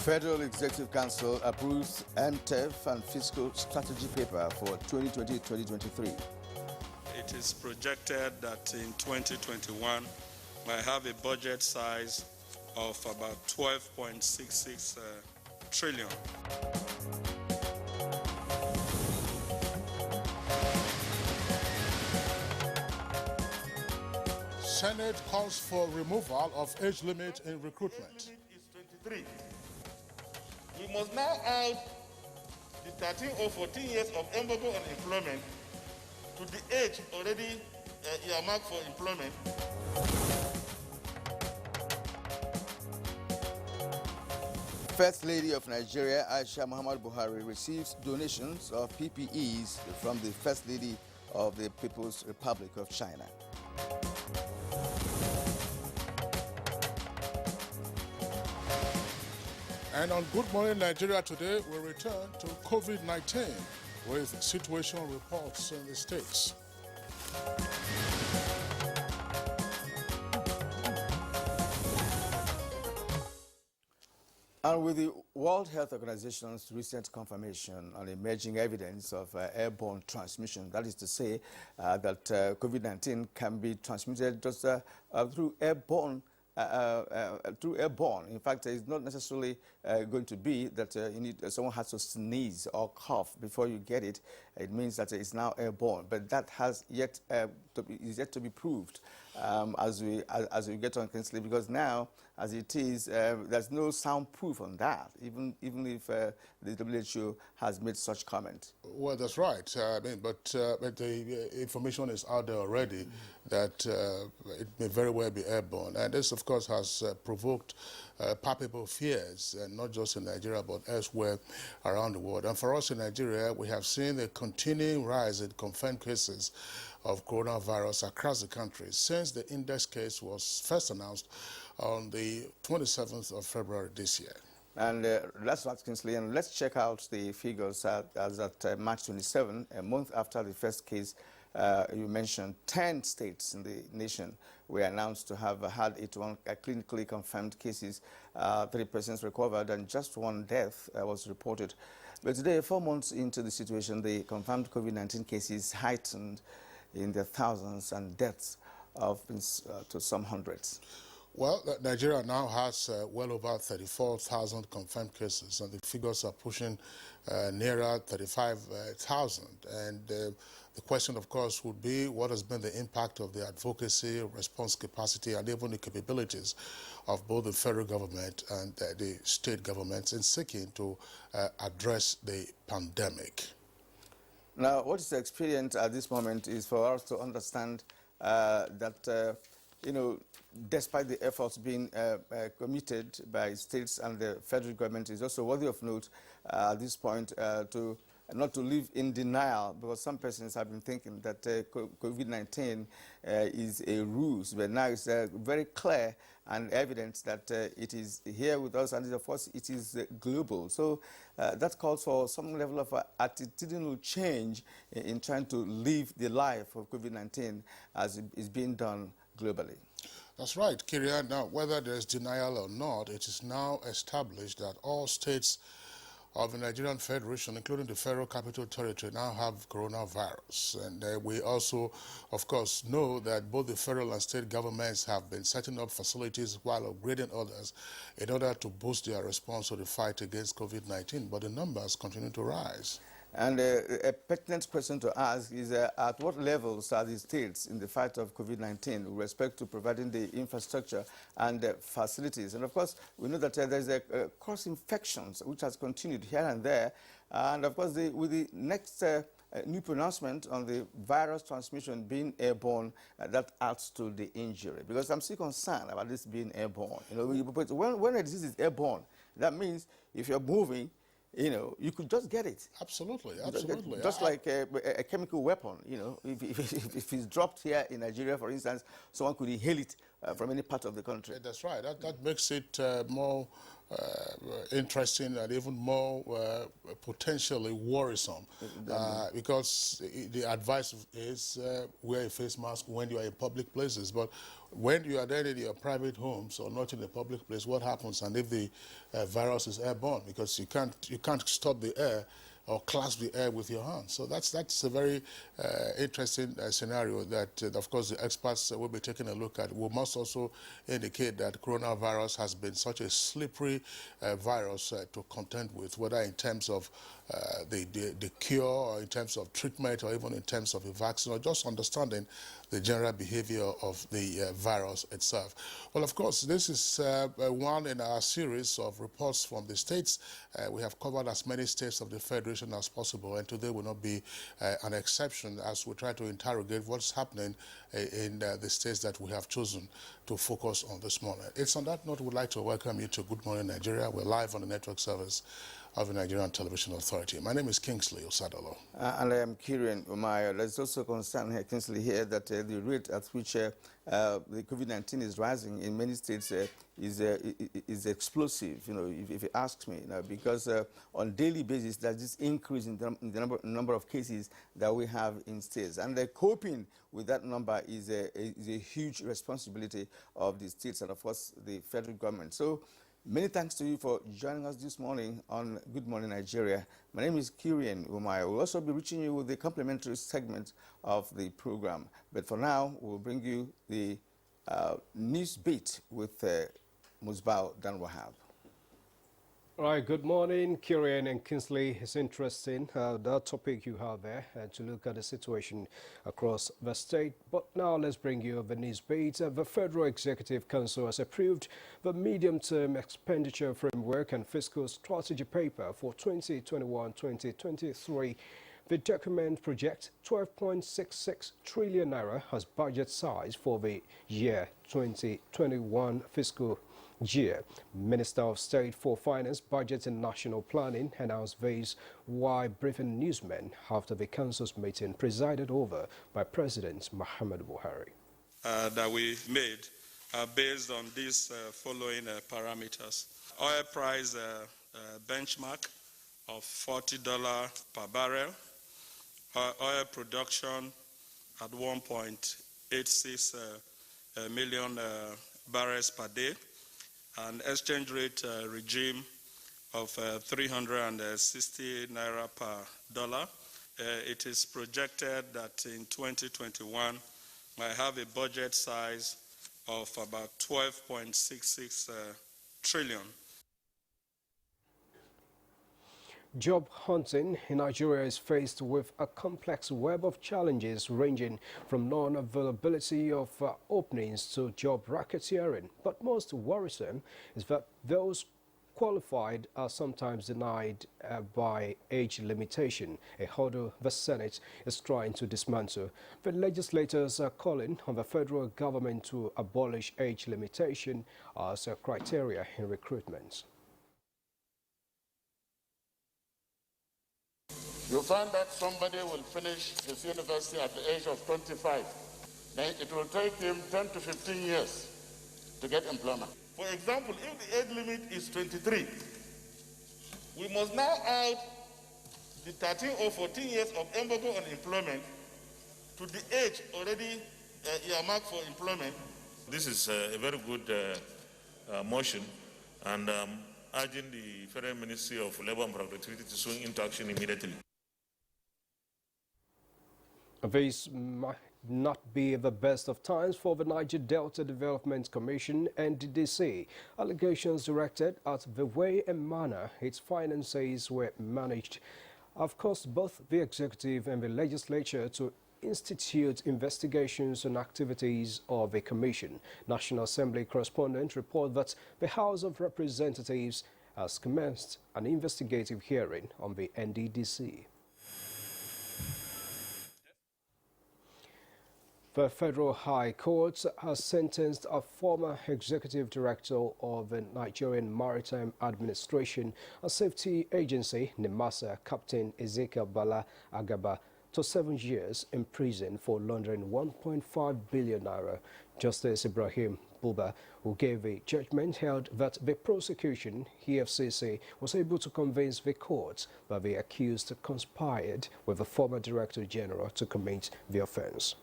Federal Executive Council approves NTF and fiscal strategy paper for 2020-2023. It is projected that in 2021 might have a budget size of about 12.66 trillion. Senate calls for removal of age limit in recruitment. Age limit is 23. We must now add the 13 or 14 years of embargo on employment to the age already earmarked for employment. First Lady of Nigeria, Aisha Muhammad Buhari, receives donations of PPEs from the First Lady of the People's Republic of China. And on Good Morning Nigeria today, we return to COVID-19 with situational reports in the States. And with the World Health Organization's recent confirmation on emerging evidence of airborne transmission, that is to say that COVID-19 can be transmitted just through airborne. In fact, it's not necessarily going to be that someone has to sneeze or cough before you get it. It means that it's now airborne, but that has yet to be proved as we get on constantly, because now, as it is, there's no sound proof on that, even if the WHO has made such comment. Well, that's right. But the information is out there already that it may very well be airborne, and this, of course, has provoked palpable fears, not just in Nigeria but elsewhere around the world. And for us in Nigeria, we have seen a continuing rise in confirmed cases of coronavirus across the country since the index case was first announced on the 27th of February this year. And let's start, Kingsley, and let's check out the figures as at March 27, a month after the first case. You mentioned 10 states in the nation were announced to have had 81 clinically confirmed cases, 3 persons recovered, and just 1 death was reported. But today, 4 months into the situation, the confirmed COVID-19 cases heightened in the thousands, and deaths have been to some hundreds. Well, Nigeria now has well over 34,000 confirmed cases, and the figures are pushing nearer 35,000. And the question, of course, would be what has been the impact of the advocacy, response capacity, and even the capabilities of both the federal government and the state governments in seeking to address the pandemic. Now, what is the experience at this moment is for us to understand that, despite the efforts being committed by states and the federal government, is also worthy of note at this point not to live in denial, because some persons have been thinking that COVID-19 is a ruse, but now it's very clear and evident that it is here with us, and of course it is global. So that calls for some level of attitudinal change in trying to live the life of COVID-19 as is being done globally. That's right, Kirian. Now, whether there's denial or not, it is now established that all states of the Nigerian Federation, including the Federal Capital Territory, now have coronavirus. And we also, of course, know that both the federal and state governments have been setting up facilities while upgrading others in order to boost their response to the fight against COVID-19. But the numbers continue to rise. And a pertinent question to ask is at what levels are the states in the fight of COVID-19 with respect to providing the infrastructure and facilities? And of course, we know that there's a cross infections which has continued here and there. And of course, with the next new pronouncement on the virus transmission being airborne, that adds to the injury. Because I'm still concerned about this being airborne. When a disease is airborne, that means if you're moving, you could just get it. Absolutely, absolutely. Just like a chemical weapon, if it's dropped here in Nigeria, for instance, someone could inhale it from any part of the country. That's right. That makes it more interesting and even more potentially worrisome because the advice is wear a face mask when you are in public places. But when you are there in your private homes or not in a public place, what happens? And if the virus is airborne, because you can't stop the air or clasp the air with your hands. So that's a very interesting scenario that, of course, the experts will be taking a look at. We must also indicate that coronavirus has been such a slippery virus to contend with, whether in terms of the cure or in terms of treatment or even in terms of a vaccine or just understanding the general behavior of the virus itself. Well, of course, this is one in our series of reports from the states. We have covered as many states of the Federation as possible, and today will not be an exception as we try to interrogate what's happening in the states that we have chosen to focus on this morning. It's on that note we'd like to welcome you to Good Morning Nigeria. We're live on the network service of the Nigerian Television Authority. My name is Kingsley Osadolo. And I am Kieran Umaya. Let's also concern here, Kingsley, here that the rate at which the COVID-19 is rising in many states is explosive, if you ask me, because on a daily basis there's this increase in the number of cases that we have in states. And coping with that number is a huge responsibility of the states and, of course, the federal government. So, many thanks to you for joining us this morning on Good Morning Nigeria. My name is Kieran Umaya. We'll also be reaching you with the complimentary segment of the program. But for now, we'll bring you the news beat with Musbao Danwahab. All right, good morning, Kieran and Kingsley. It's interesting, that topic you have there, to look at the situation across the state. But now let's bring you the news beat. The Federal Executive Council has approved the medium-term expenditure framework and fiscal strategy paper for 2021-2023. The document projects 12.66 trillion naira as budget size for the year 2021 fiscal year. Minister of State for Finance, Budget and National Planning announced this while briefing newsmen after the council's meeting presided over by President Muhammadu Buhari. That we made based on these following parameters. Oil price benchmark of $40 per barrel. Oil production at 1.86 million barrels per day. An exchange rate regime of 360 naira per dollar. It is projected that in 2021, I have a budget size of about 12.66 trillion. Job hunting in Nigeria is faced with a complex web of challenges ranging from non-availability of openings to job racketeering. But most worrisome is that those qualified are sometimes denied by age limitation, a hurdle the Senate is trying to dismantle. The legislators are calling on the federal government to abolish age limitation as a criteria in recruitment. You find that somebody will finish his university at the age of 25. Then it will take him 10 to 15 years to get employment. For example, if the age limit is 23, we must now add the 13 or 14 years of embargo on employment to the age already earmarked for employment. This is a very good motion, and urging the Federal Ministry of Labour and Productivity to swing into action immediately. This might not be the best of times for the Niger Delta Development Commission, NDDC. Allegations directed at the way and manner its finances were managed have caused both the executive and the legislature to institute investigations on activities of the commission. National Assembly correspondent report that the House of Representatives has commenced an investigative hearing on the NDDC. The Federal High Court has sentenced a former executive director of the Nigerian Maritime Administration and Safety Agency, NIMASA, Captain Ezekiel Bala Agaba, to 7 years in prison for laundering 1.5 billion naira. Justice Ibrahim Buba, who gave a judgment, held that the prosecution, EFCC, was able to convince the court that the accused conspired with the former Director General to commit the offense.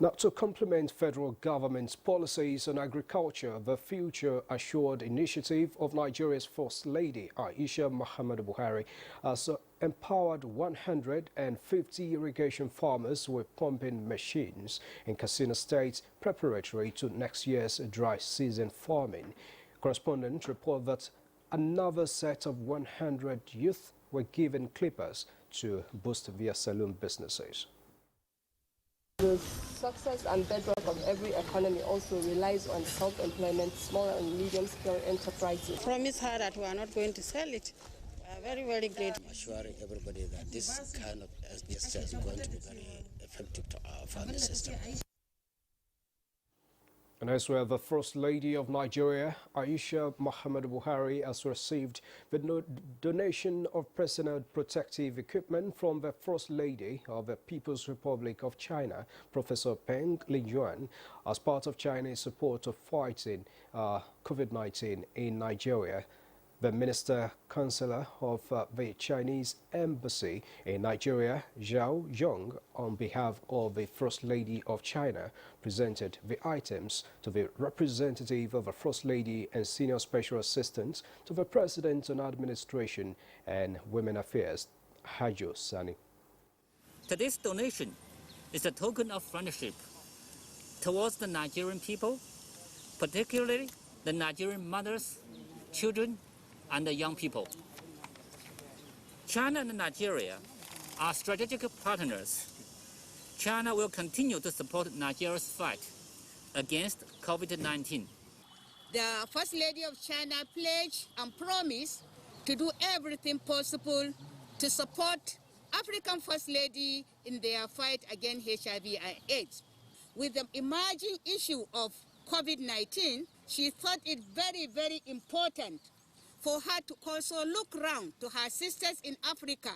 Now, to complement federal government's policies on agriculture, the Future Assured initiative of Nigeria's First Lady, Aisha Muhammadu Buhari, has empowered 150 irrigation farmers with pumping machines in Katsina State preparatory to next year's dry season farming. Correspondents report that another set of 100 youth were given clippers to boost their saloon businesses. The success and bedrock of every economy also relies on self-employment, small and medium-scale enterprises. Promise her that we are not going to sell it. We are very, very grateful. Assuring everybody that this kind of gesture is going to be very effective to our farming system. And elsewhere, the First Lady of Nigeria, Aisha Muhammadu Buhari, has received the donation of personal protective equipment from the First Lady of the People's Republic of China, Professor Peng Liyuan, as part of China's support of fighting COVID-19 in Nigeria. The Minister Counselor of the Chinese Embassy in Nigeria, Zhao Yong, on behalf of the First Lady of China, presented the items to the representative of the First Lady and Senior Special Assistant to the President on Administration and Women Affairs, Hajo Sani. Today's donation is a token of friendship towards the Nigerian people, particularly the Nigerian mothers, children, and the young people. China and Nigeria are strategic partners. China will continue to support Nigeria's fight against COVID-19. The First Lady of China pledged and promised to do everything possible to support African First Lady in their fight against HIV and AIDS. With the emerging issue of COVID-19, she thought it very, very important for her to also look round to her sisters in Africa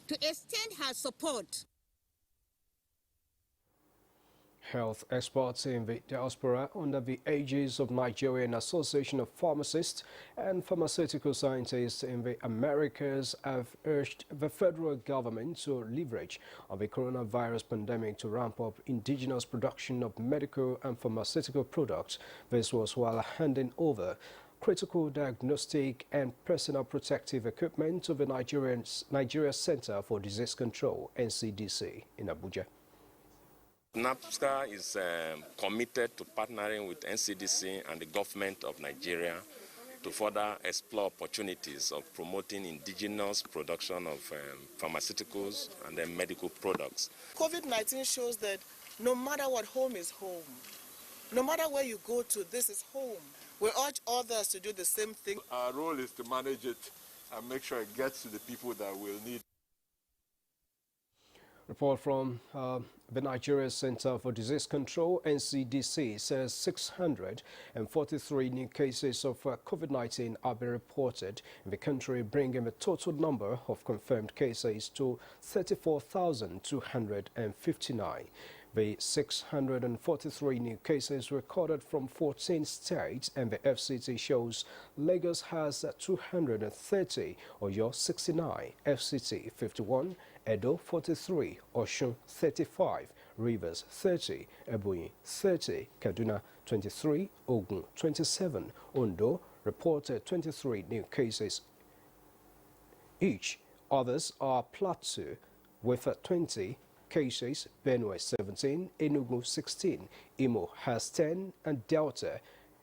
to extend her support. Health experts in the diaspora under the aegis of Nigerian Association of Pharmacists and Pharmaceutical Scientists in the Americas have urged the federal government to leverage on the coronavirus pandemic to ramp up indigenous production of medical and pharmaceutical products. This was while handing over critical diagnostic and personal protective equipment to the Nigeria Center for Disease Control, NCDC, in Abuja. NAPSCA is committed to partnering with NCDC and the government of Nigeria to further explore opportunities of promoting indigenous production of pharmaceuticals and then medical products. COVID-19 shows that no matter what, home is home. No matter where you go to, this is home. We urge others to do the same thing. Our role is to manage it and make sure it gets to the people that will need. Report from the Nigeria Center for Disease Control, NCDC, says 643 new cases of COVID-19 have been reported in the country, bringing the total number of confirmed cases to 34,259. The 643 new cases recorded from 14 states, and the FCT shows Lagos has 230, Oyo 69, FCT 51, Edo 43, Osun 35, Rivers 30, Ebonyi 30, Kaduna 23, Ogun 27, Ondo reported 23 new cases each. Others are Plateau with 20 cases, Benue 17, Enugu 16, Imo has 10, and Delta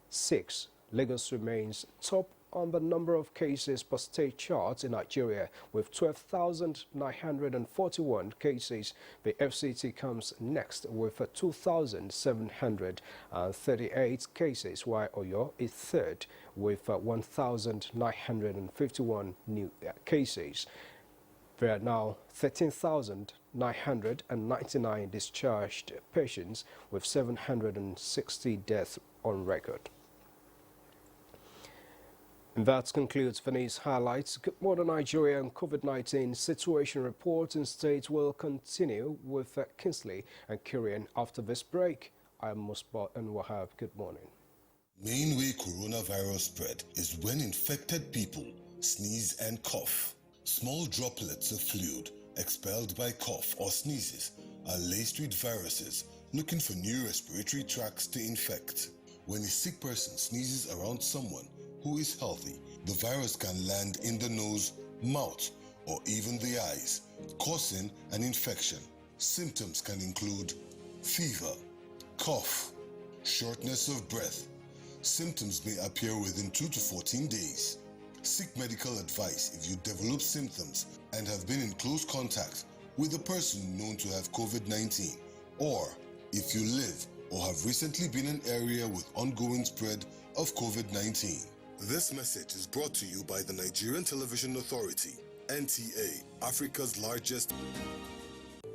6. Lagos remains top on the number of cases per state chart in Nigeria with 12,941 cases. The FCT comes next with 2,738 cases, while Oyo is third with 1,951 new cases. There are now 13,999 discharged patients with 760 deaths on record. And that concludes Venice Highlights. Good morning, Nigeria, and COVID-19 situation report in state will continue with Kingsley and Kurian after this break. I'm Musbat and Wahab. Good morning. Main way coronavirus spread is when infected people sneeze and cough. Small droplets of fluid expelled by cough or sneezes are laced with viruses looking for new respiratory tracts to infect. When a sick person sneezes around someone who is healthy, the virus can land in the nose, mouth, or even the eyes, causing an infection. Symptoms can include fever, cough, shortness of breath. Symptoms may appear within 2 to 14 days. Seek medical advice if you develop symptoms and have been in close contact with a person known to have COVID-19, or if you live or have recently been in an area with ongoing spread of COVID-19. This message is brought to you by the Nigerian Television Authority, NTA, Africa's largest.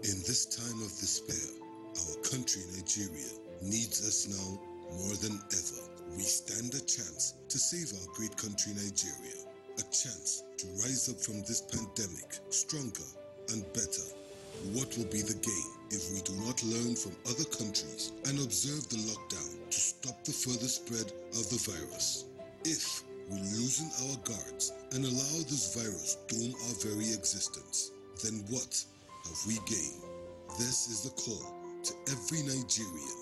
In this time of despair, our country, Nigeria, needs us now more than ever. We stand a chance to save our great country, Nigeria. A chance to rise up from this pandemic stronger and better. What will be the gain if we do not learn from other countries and observe the lockdown to stop the further spread of the virus? If we loosen our guards and allow this virus dome our very existence, then what have we gained? This is the call to every Nigerian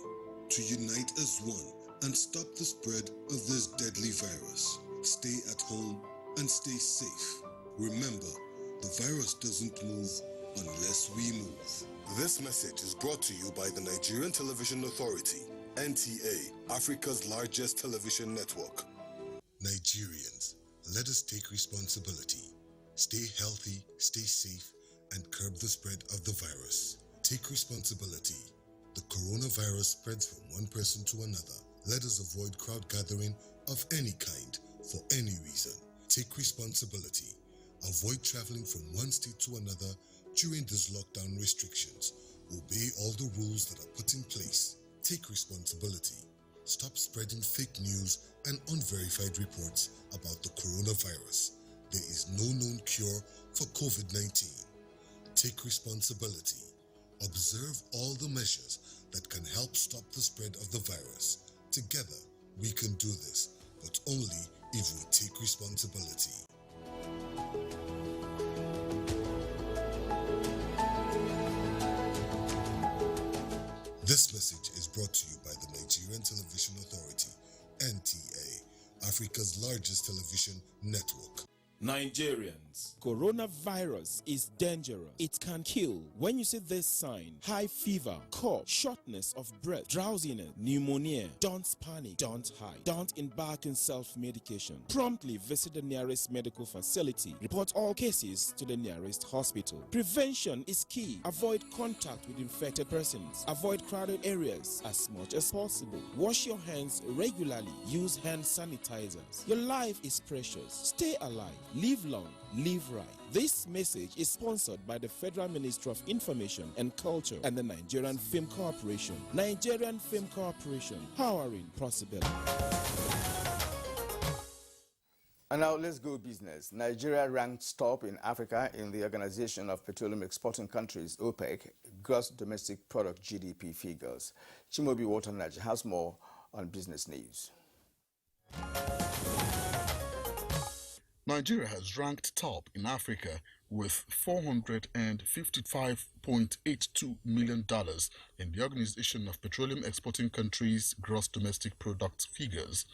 to unite as one and stop the spread of this deadly virus. Stay at home and stay safe. Remember, the virus doesn't move unless we move. This message is brought to you by the Nigerian Television Authority, NTA, Africa's largest television network. Nigerians, let us take responsibility. Stay healthy, stay safe, and curb the spread of the virus. Take responsibility. The coronavirus spreads from one person to another. Let us avoid crowd gathering of any kind for any reason. Take responsibility. Avoid traveling from one state to another during these lockdown restrictions. Obey all the rules that are put in place. Take responsibility. Stop spreading fake news and unverified reports about the coronavirus. There is no known cure for COVID-19. Take responsibility. Observe all the measures that can help stop the spread of the virus. Together, we can do this, but only if we take responsibility. This message is brought to you by the Nigerian Television Authority, NTA, Africa's largest television network. Nigerians, coronavirus is dangerous. It can kill. When you see this sign, high fever, cough, shortness of breath, drowsiness, pneumonia, don't panic, don't hide, don't embark in self-medication. Promptly visit the nearest medical facility. Report all cases to the nearest hospital. Prevention is key. Avoid contact with infected persons. Avoid crowded areas as much as possible. Wash your hands regularly. Use hand sanitizers. Your life is precious. Stay alive. Live long, live right. This message is sponsored by the Federal Ministry of Information and Culture and the Nigerian Film Corporation. Nigerian Film Corporation, powering possibility. And now let's go business. Nigeria ranked top in Africa in the Organization of Petroleum Exporting Countries, OPEC, gross domestic product GDP figures. Chimobi Waternaji has more on business news. Nigeria has ranked top in Africa with $455.82 million in the Organization of Petroleum Exporting Countries gross domestic product figures.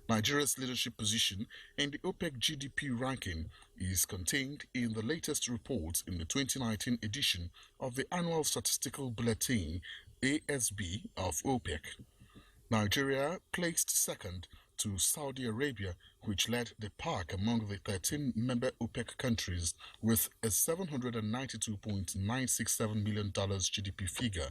Nigeria's leadership position in the OPEC GDP ranking is contained in the latest report in the 2019 edition of the Annual Statistical Bulletin, ASB, of OPEC. Nigeria placed second to Saudi Arabia, which led the pack among the 13 member OPEC countries with a $792.967 million GDP figure.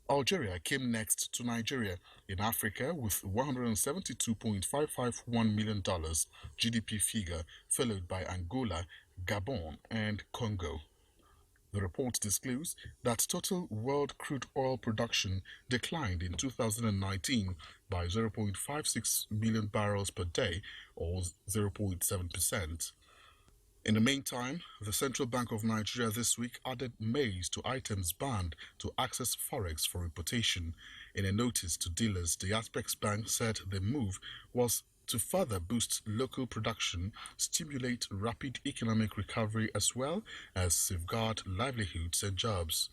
Algeria came next to Nigeria in Africa with $172.551 million GDP figure, followed by Angola, Gabon, and Congo. The report disclosed that total world crude oil production declined in 2019 by 0.56 million barrels per day, or 0.7%. In the meantime, the Central Bank of Nigeria this week added maize to items banned to access forex for importation. In a notice to dealers, the Apex Bank said the move was to further boost local production, stimulate rapid economic recovery, as well as safeguard livelihoods and jobs.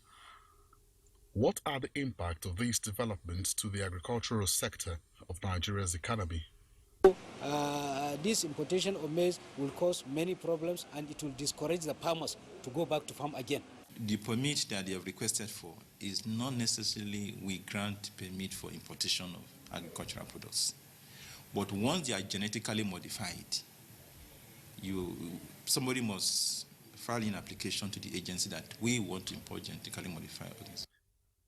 What are the impact of these developments to the agricultural sector of Nigeria's economy? This importation of maize will cause many problems, and it will discourage the farmers to go back to farm again. The permit that they have requested for is not necessarily we grant permit for importation of agricultural products. But once they are genetically modified, somebody must file an application to the agency that we want to import genetically modified organisms.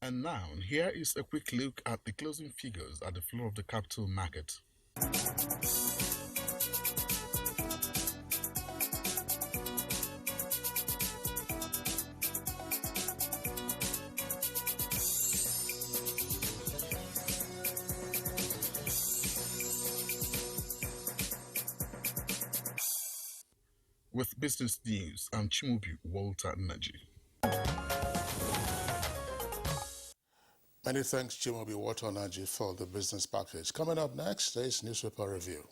And now, here is a quick look at the closing figures at the floor of the capital market. With business news, I'm Chimubi Walter Naji. Many thanks, Chimubi Walter Naji, for the business package. Coming up next is newspaper review.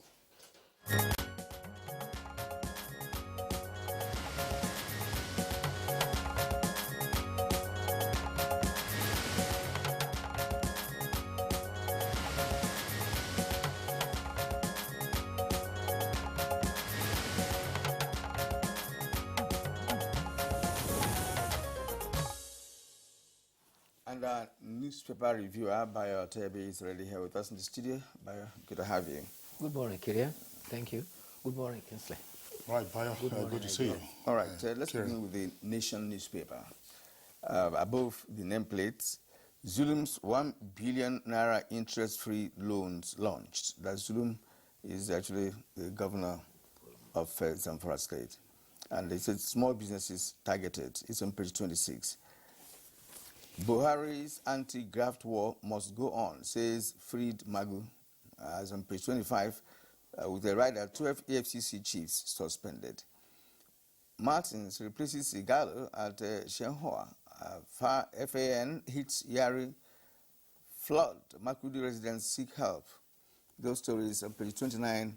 And our newspaper reviewer, Bayo Tebi, is already here with us in the studio. Bayo, good to have you. Good morning, Kyria. Thank you. Good morning, Kinsley. Right, Bayo, good to see you. All right, let's begin with the Nation newspaper. Above the nameplate, Zulum's 1 billion naira interest-free loans launched. That Zulum is actually the governor of Zamfara State. And they said small businesses targeted. It's on page 26. Buhari's anti-graft war must go on, says Freed Magu, as on page 25, with a rider 12 AFCC chiefs suspended. Martins replaces Igalo at Shenhua. FAN hits Yari flood. Makudi residents seek help. Those stories on page 29,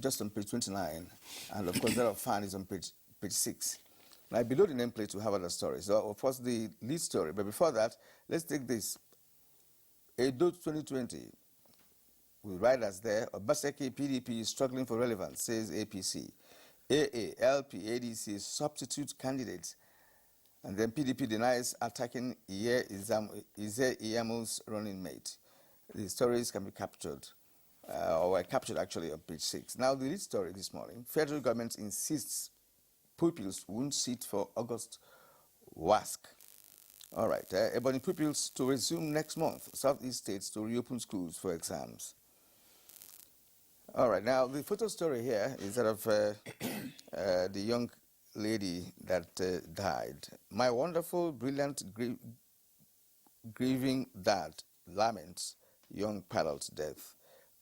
just on page 29, and of course that of FAN is on page 6. Now, below the nameplate, we have other stories. So, of course, the lead story. But before that, let's take this. Edo 2020, with riders there, Obaseki PDP is struggling for relevance, says APC. AA, LP, ADC, substitute candidates. And then PDP denies attacking Ize Iyamu's running mate. The stories can be captured, or were captured actually on page 6. Now, the lead story this morning, federal government insists pupils won't sit for August WASC. All right, Ebony pupils to resume next month. Southeast states to reopen schools for exams. All right, now the photo story here is that of the young lady that died. My wonderful, brilliant, grieving dad laments young pilot's death.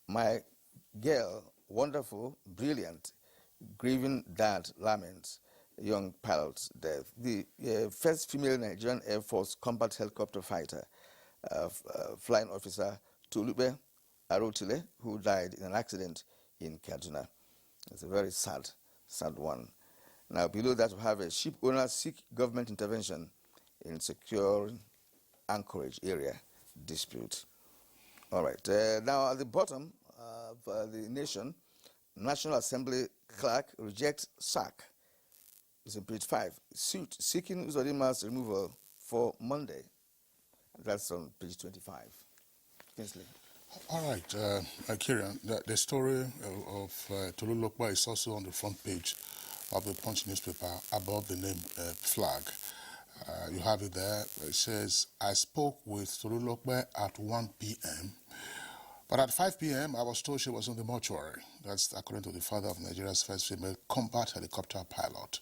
My girl, wonderful, brilliant, grieving dad laments young pilot's death. The first female Nigerian Air Force combat helicopter fighter, flying officer Tulube Arotile, who died in an accident in Kaduna. It's a very sad one. Now, below that, we have a ship owner seek government intervention in securing anchorage area dispute. All right. Now, at the bottom of the Nation, National Assembly clerk rejects sack. It's on page 5. Suit seeking Uzodima's removal for Monday. That's on page 25. Kinsley. All right, Kyrian, the story of Tolu Lokba is also on the front page of the Punch newspaper above the name flag. You have it there. It says, I spoke with Tolu Lokba at 1 p.m., but at 5 p.m., I was told she was in the mortuary. That's according to the father of Nigeria's first female combat helicopter pilot.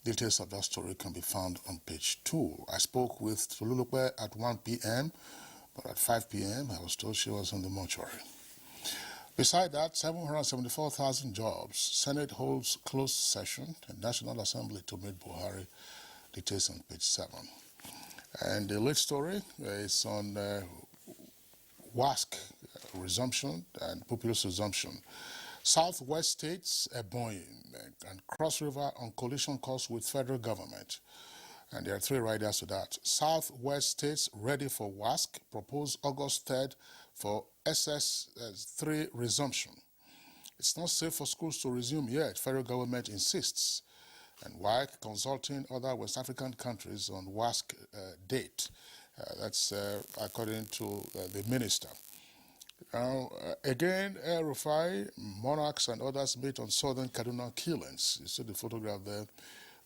Details of that story can be found on page 2. I spoke with Tululupe at 1 p.m., but at 5 p.m. I was told she was in the mortuary. Beside that, 774,000 jobs. Senate holds closed session and National Assembly to meet Buhari. Details on page 7. And the late story is on WASC resumption and populist resumption. Southwest states, Ebonyi and Cross River on collision course with federal government. And there are 3 riders to that. Southwest states ready for WASC, proposed August 3rd for SS3 resumption. It's not safe for schools to resume yet, federal government insists. And WASC consulting other West African countries on WASC date. That's according to the minister. Now, again, Rufai, monarchs and others meet on southern Kaduna killings. You see the photograph there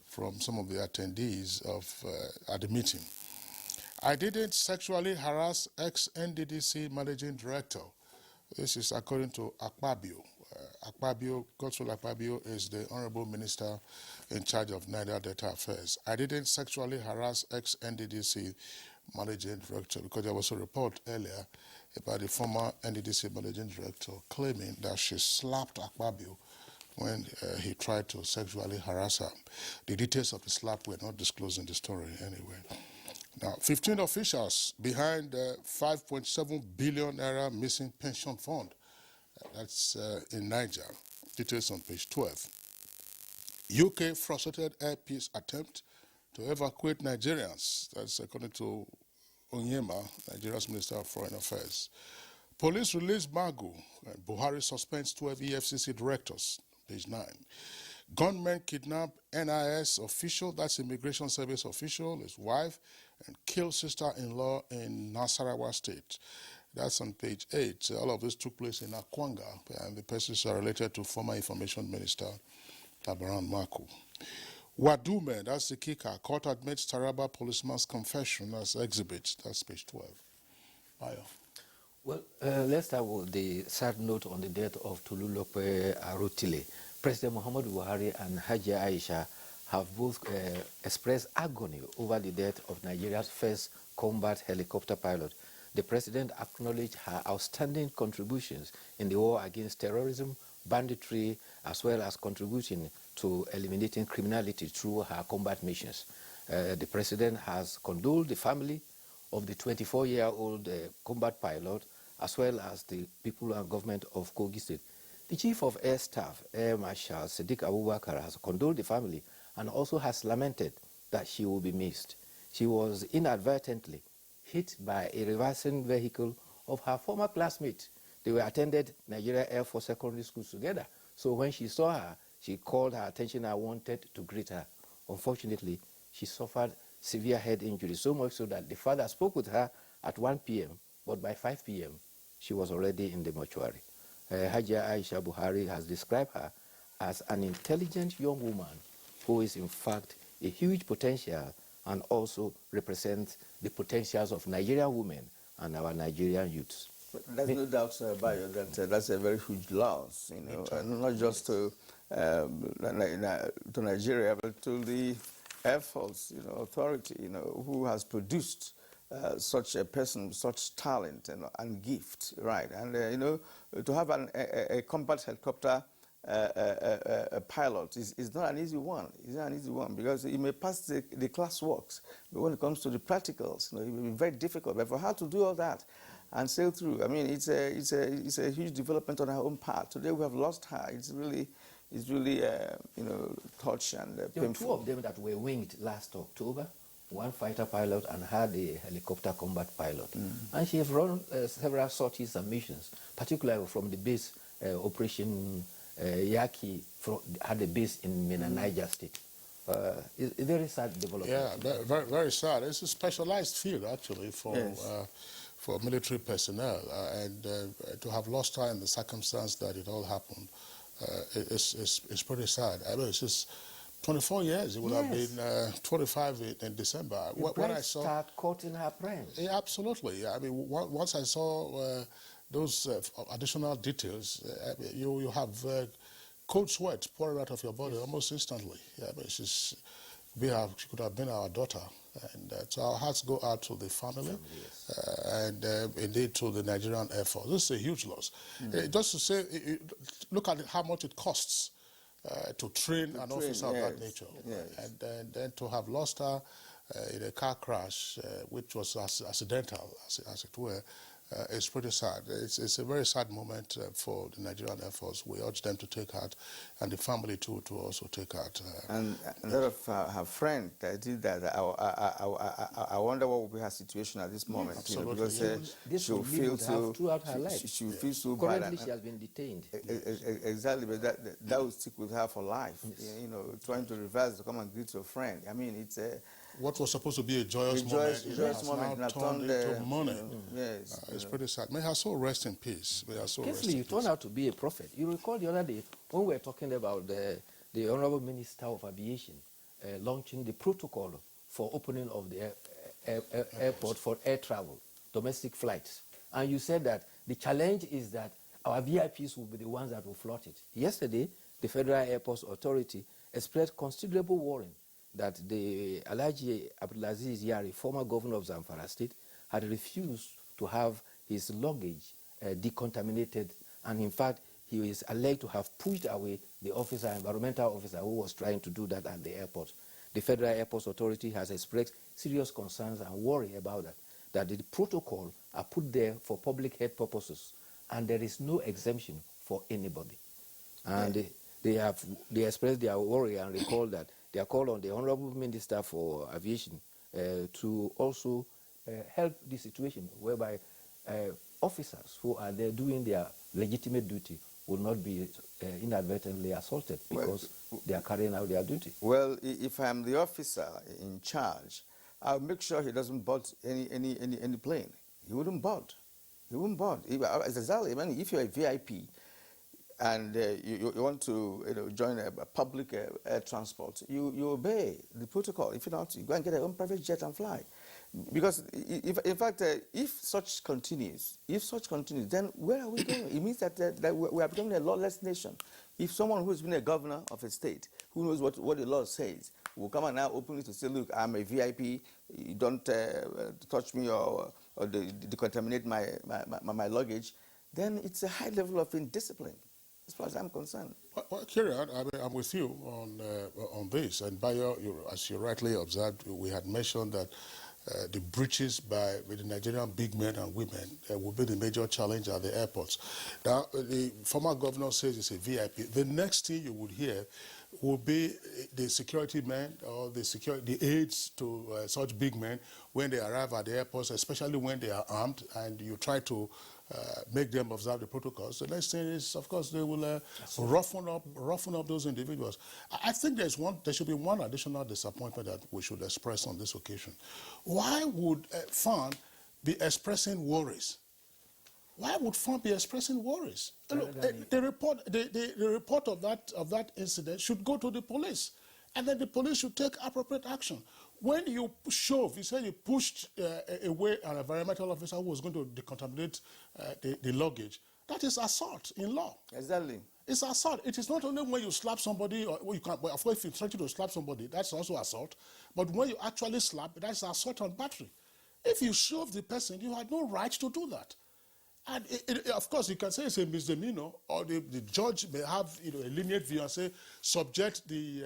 from some of the attendees at the meeting. I didn't sexually harass ex-NDDC managing director. This is according to Akpabio. Godswill Akpabio is the honorable minister in charge of Niger Delta Affairs. I didn't sexually harass ex-NDDC managing director because there was a report earlier about the former NDDC managing director claiming that she slapped Akpabio when he tried to sexually harass her. The details of the slap were not disclosed in the story anyway. Now, 15 officials behind 5.7 billion naira missing pension fund. That's in Niger. Details on page 12. UK frustrated air peace attempt to evacuate Nigerians. That's according to Onyema, Nigeria's Minister of Foreign Affairs. Police release Magu. And Buhari suspends 12 EFCC directors. Page 9. Gunmen kidnap NIS official, that's Immigration Service official, his wife, and kill sister-in-law in Nasarawa State. That's on page 8. All of this took place in Akwanga, and the persons are related to former Information Minister Labaran Maku. Wadume, that's the kicker. Court admits Taraba policeman's confession as exhibit. That's page 12. Bayo. Well, let's start with the sad note on the death of Tululope Arutile. President Muhammadu Buhari and Hajia Aisha have both expressed agony over the death of Nigeria's first combat helicopter pilot. The president acknowledged her outstanding contributions in the war against terrorism, banditry, as well as contributing to eliminating criminality through her combat missions. The president has condoled the family of the 24-year-old combat pilot, as well as the people and government of Kogi State. The Chief of Air Staff, Air Marshal Sadiq Abubakar, has condoled the family and also has lamented that she will be missed. She was inadvertently hit by a reversing vehicle of her former classmate. They were attended Nigeria Air Force secondary schools together. So when she saw her, she called her attention and wanted to greet her. Unfortunately, she suffered severe head injury, so much so that the father spoke with her at 1 p.m., but by 5 p.m., she was already in the mortuary. Hajia Aisha Buhari has described her as an intelligent young woman who is, in fact, a huge potential and also represents the potentials of Nigerian women and our Nigerian youths. There's no doubt, Bayo, that that's a very huge loss, you know, not just to Nigeria, but to the Air Force, you know, authority, you know, who has produced such a person, such talent and gift, right? And, you know, to have a combat helicopter pilot is not an easy one. It's not an easy one because it may pass the class works, but when it comes to the practicals, you know, it will be very difficult. But for her to do all that and sail through, I mean, it's a huge development on her own part. Today we have lost her. It's really you know, touch and There were 2 of them that were winged last October. One fighter pilot and had a helicopter combat pilot. And she has run several sorties and missions, particularly from the base Operation Yaki, had a base in Mina, Niger State. It's a very sad development. Yeah, very, very sad. It's a specialized field, actually, for military personnel. And to have lost her in the circumstance that it all happened, it's pretty sad. I mean, it's just 24 years. It would have been 25 in December. When I saw, start quoting her friends. Yeah, absolutely. I mean, once I saw those additional details, you have cold sweat pouring out of your body almost instantly. Yeah, I mean, she could have been our daughter. And so our hearts go out to the family, and indeed to the Nigerian Air Force. This is a huge loss. Just to say, look at how much it costs to train an officer of that nature. And then to have lost her in a car crash, which was accidental, as it were, it's pretty sad. It's a very sad moment for the Nigerian Air Force. We urge them to take heart, and the family too to also take heart. And a lot of her friends that did that. I wonder what will be her situation at this moment. Absolutely. Because she will feel so throughout her life. She will feel so Currently, bad. she has been detained. Exactly, but that will stick with her for life. You know, trying to reverse to come and greet your friend. I mean, it's a what was supposed to be a joyous moment has now turned into mourning. Yes, it's pretty sad. May her soul rest in peace. May her soul rest in Kingsley, you peace. turned out to be a prophet. You recall the other day when we were talking about the Honorable Minister of Aviation launching the protocol for opening of the airport for air travel, domestic flights. And you said that the challenge is that our VIPs will be the ones that will float it. Yesterday, the Federal Airports Authority expressed considerable worry that the Alhaji Abdulaziz Yari, former governor of Zamfara State, had refused to have his luggage decontaminated, and in fact, he is alleged to have pushed away the environmental officer who was trying to do that at the airport. The Federal Airports Authority has expressed serious concerns and worry about that the protocol are put there for public health purposes, and there is no exemption for anybody. And they expressed their worry and recall that they are called on the Honorable Minister for Aviation to also help the situation whereby officers who are there doing their legitimate duty will not be inadvertently assaulted because they are carrying out their duty. Well, if I'm the officer in charge, I'll make sure he doesn't board any plane. He wouldn't board. He wouldn't board. Exactly. I mean, if you're a VIP and you want to join a public air transport, you obey the protocol. If you don't, you go and get your own private jet and fly. Because, in fact, if such continues, then where are we going? It means that we are becoming a lawless nation. If someone who has been a governor of a state, who knows what the law says, will come and now openly to say, look, I'm a VIP, you don't touch me or decontaminate my luggage, then it's a high level of indiscipline, as far as I'm concerned. Well, Kieran, I'm with you on this. And Bayo, as you rightly observed, we had mentioned that the breaches with the Nigerian big men and women will be the major challenge at the airports. Now, the former governor says it's a VIP. The next thing you would hear will be the security men or the aides to such big men when they arrive at the airports, especially when they are armed, and you try to make them observe the protocols. The next thing is, of course, they will roughen up those individuals. I think there should be one additional disappointment that we should express on this occasion. Why would FAN be expressing worries? Why would FAN be expressing worries? Look, the report of that incident should go to the police, and then the police should take appropriate action. When you you said you pushed away an environmental officer who was going to decontaminate the luggage. That is assault in law. Exactly. It's assault. It is not only when you slap somebody, or you can. Well, of course, if you try to slap somebody, that's also assault. But when you actually slap, that's assault on battery. If you shove the person, you had no right to do that. And of course, you can say it's a misdemeanor, or the judge may have a lenient view and say subject the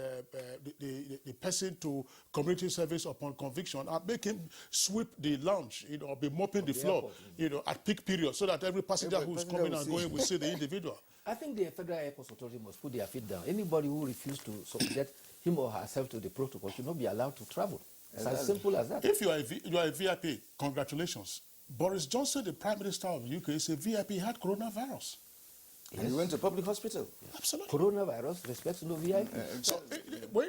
person to community service upon conviction and make him sweep the lounge, or be mopping the floor, at peak period, so that every passenger who's coming and going will see the individual. I think the Federal Airports Authority must put their feet down. Anybody who refuses to subject him or herself to the protocol should not be allowed to travel. It's as simple as that. If you are a VIP, congratulations. Boris Johnson, the Prime Minister of the UK, is a VIP, had coronavirus. Yes. And he went to public hospital. Absolutely. Coronavirus respects no VIP. So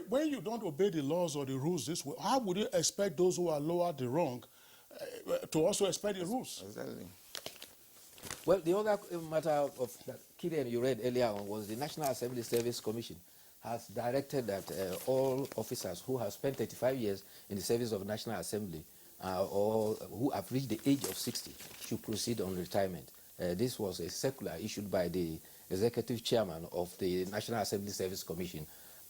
when you don't obey the laws or the rules this way, how would you expect those who are lower the wrong to also respect the rules? Exactly. Well, the other matter of that Kilian you read earlier on was the National Assembly Service Commission has directed that all officers who have spent 35 years in the service of the National Assembly or who have reached the age of 60 should proceed on retirement. This was a circular issued by the executive chairman of the National Assembly Service Commission,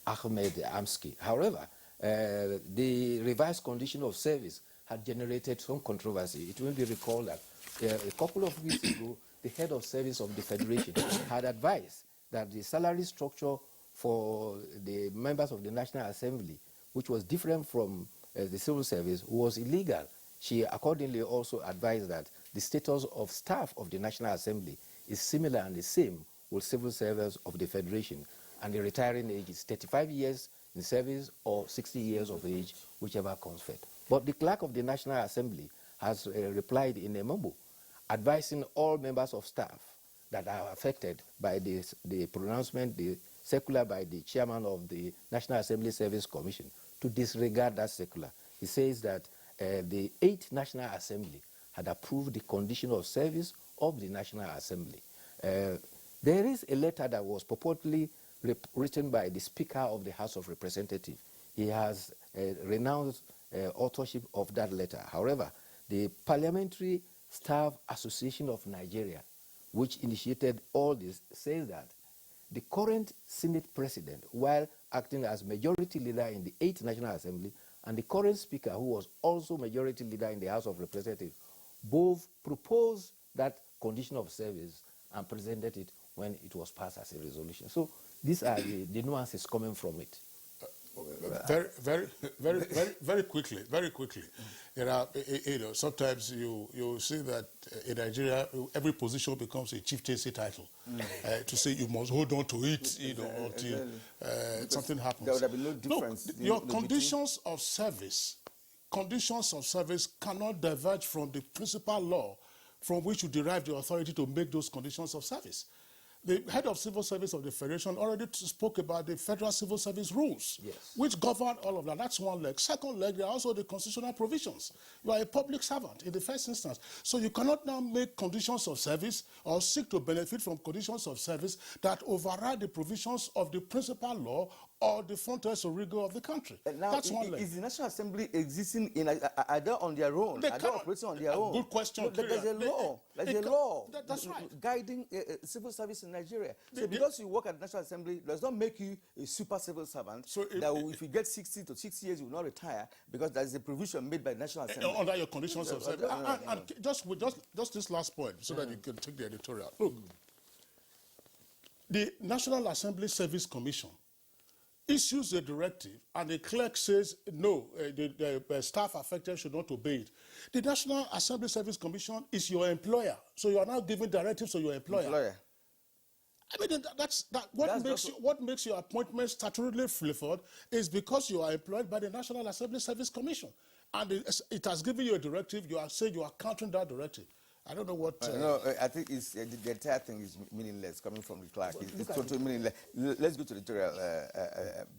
Ahmed Amski. However, The revised condition of service had generated some controversy. It will be recalled that a couple of weeks ago, the head of service of the Federation had advised that the salary structure for the members of the National Assembly, which was different from the civil service, was illegal. She accordingly also advised that the status of staff of the National Assembly is similar and the same with civil servants of the Federation, and the retiring age is 35 years in service or 60 years of age, whichever comes first. But the clerk of the National Assembly has replied in a memo, advising all members of staff that are affected by the pronouncement, the circular by the chairman of the National Assembly Service Commission, to disregard that circular. He says that the 8th National Assembly had approved the condition of service of the National Assembly. There is a letter that was purportedly written by the Speaker of the House of Representatives. He has renounced authorship of that letter. However, the Parliamentary Staff Association of Nigeria, which initiated all this, says that the current Senate President, while acting as majority leader in the 8th National Assembly, and the current Speaker, who was also majority leader in the House of Representatives, both proposed that condition of service and presented it when it was passed as a resolution. So these are the nuances coming from it. Very quickly. You know, sometimes you see that in Nigeria, every position becomes a chieftaincy title. To say you must hold on to it, you know, until something happens. There would have been no difference. No, your conditions of service cannot diverge from the principal law from which you derive the authority to make those conditions of service. The head of civil service of the Federation already spoke about the federal civil service rules, which govern all of that. That's one leg. Second leg, there are also the constitutional provisions. You are a public servant in the first instance. So you cannot now make conditions of service or seek to benefit from conditions of service that override the provisions of the principal law or the frontiers or rigor of the country. Now, that's one leg. Is the National Assembly existing in are they on their own? Are they operating on their own? Good question. No, there's a law. There's a law. That's right. Guiding civil service in Nigeria. So because you work at the National Assembly does not make you a super civil servant. So if you get 60 to 60 years, you will not retire because there is a provision made by the National Assembly. Under your conditions of service. And just this last point, so that you can take the editorial. Look, the National Assembly Service Commission issues a directive, and the clerk says, no, the staff affected should not obey it. The National Assembly Service Commission is your employer, so you are now giving directives to your employer. I mean, what makes your appointment statutorily flavored is because you are employed by the National Assembly Service Commission, and it has given you a directive. You are saying you are countering that directive. I don't know what... no, I think it's, the entire thing is meaningless coming from the clerk. It's totally meaningless. Let's go to the editorial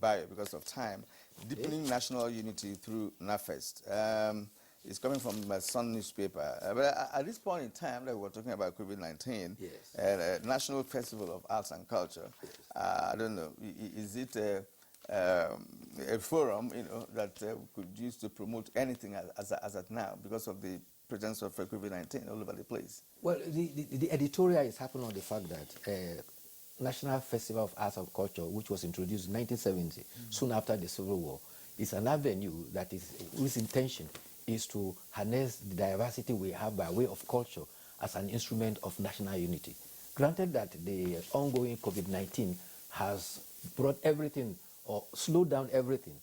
bio because of time. Deepening national unity through NAFEST. It's coming from my Sun newspaper. But at this point in time that we're talking about COVID-19, National Festival of Arts and Culture, I don't know, is it a forum, you know, that we could use to promote anything as at now because of the presence of COVID-19 all over the place? Well, the editorial is happening on the fact that National Festival of Arts and Culture, which was introduced in 1970, soon after the Civil War, is an avenue that whose intention is to harness the diversity we have by way of culture as an instrument of national unity. Granted that the ongoing COVID-19 has brought everything or slowed down everything,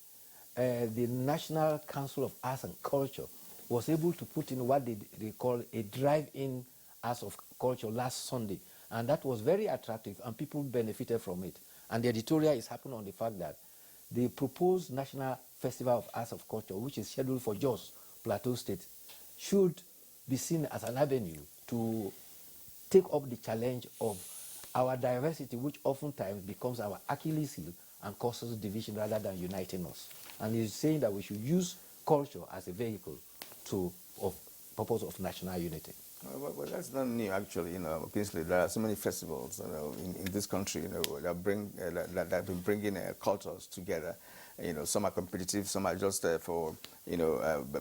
the National Council of Arts and Culture was able to put in what they call a drive-in Arts of Culture last Sunday. And that was very attractive, and people benefited from it. And the editorial is happening on the fact that the proposed National Festival of Arts of Culture, which is scheduled for Jos, Plateau State, should be seen as an avenue to take up the challenge of our diversity, which oftentimes becomes our Achilles heel and causes division rather than uniting us. And he's saying that we should use culture as a vehicle of purpose of national unity. Well, that's not new, actually. You know, obviously there are so many festivals, you know, in this country, you know, that have been bringing cultures together. some are competitive, some are just for,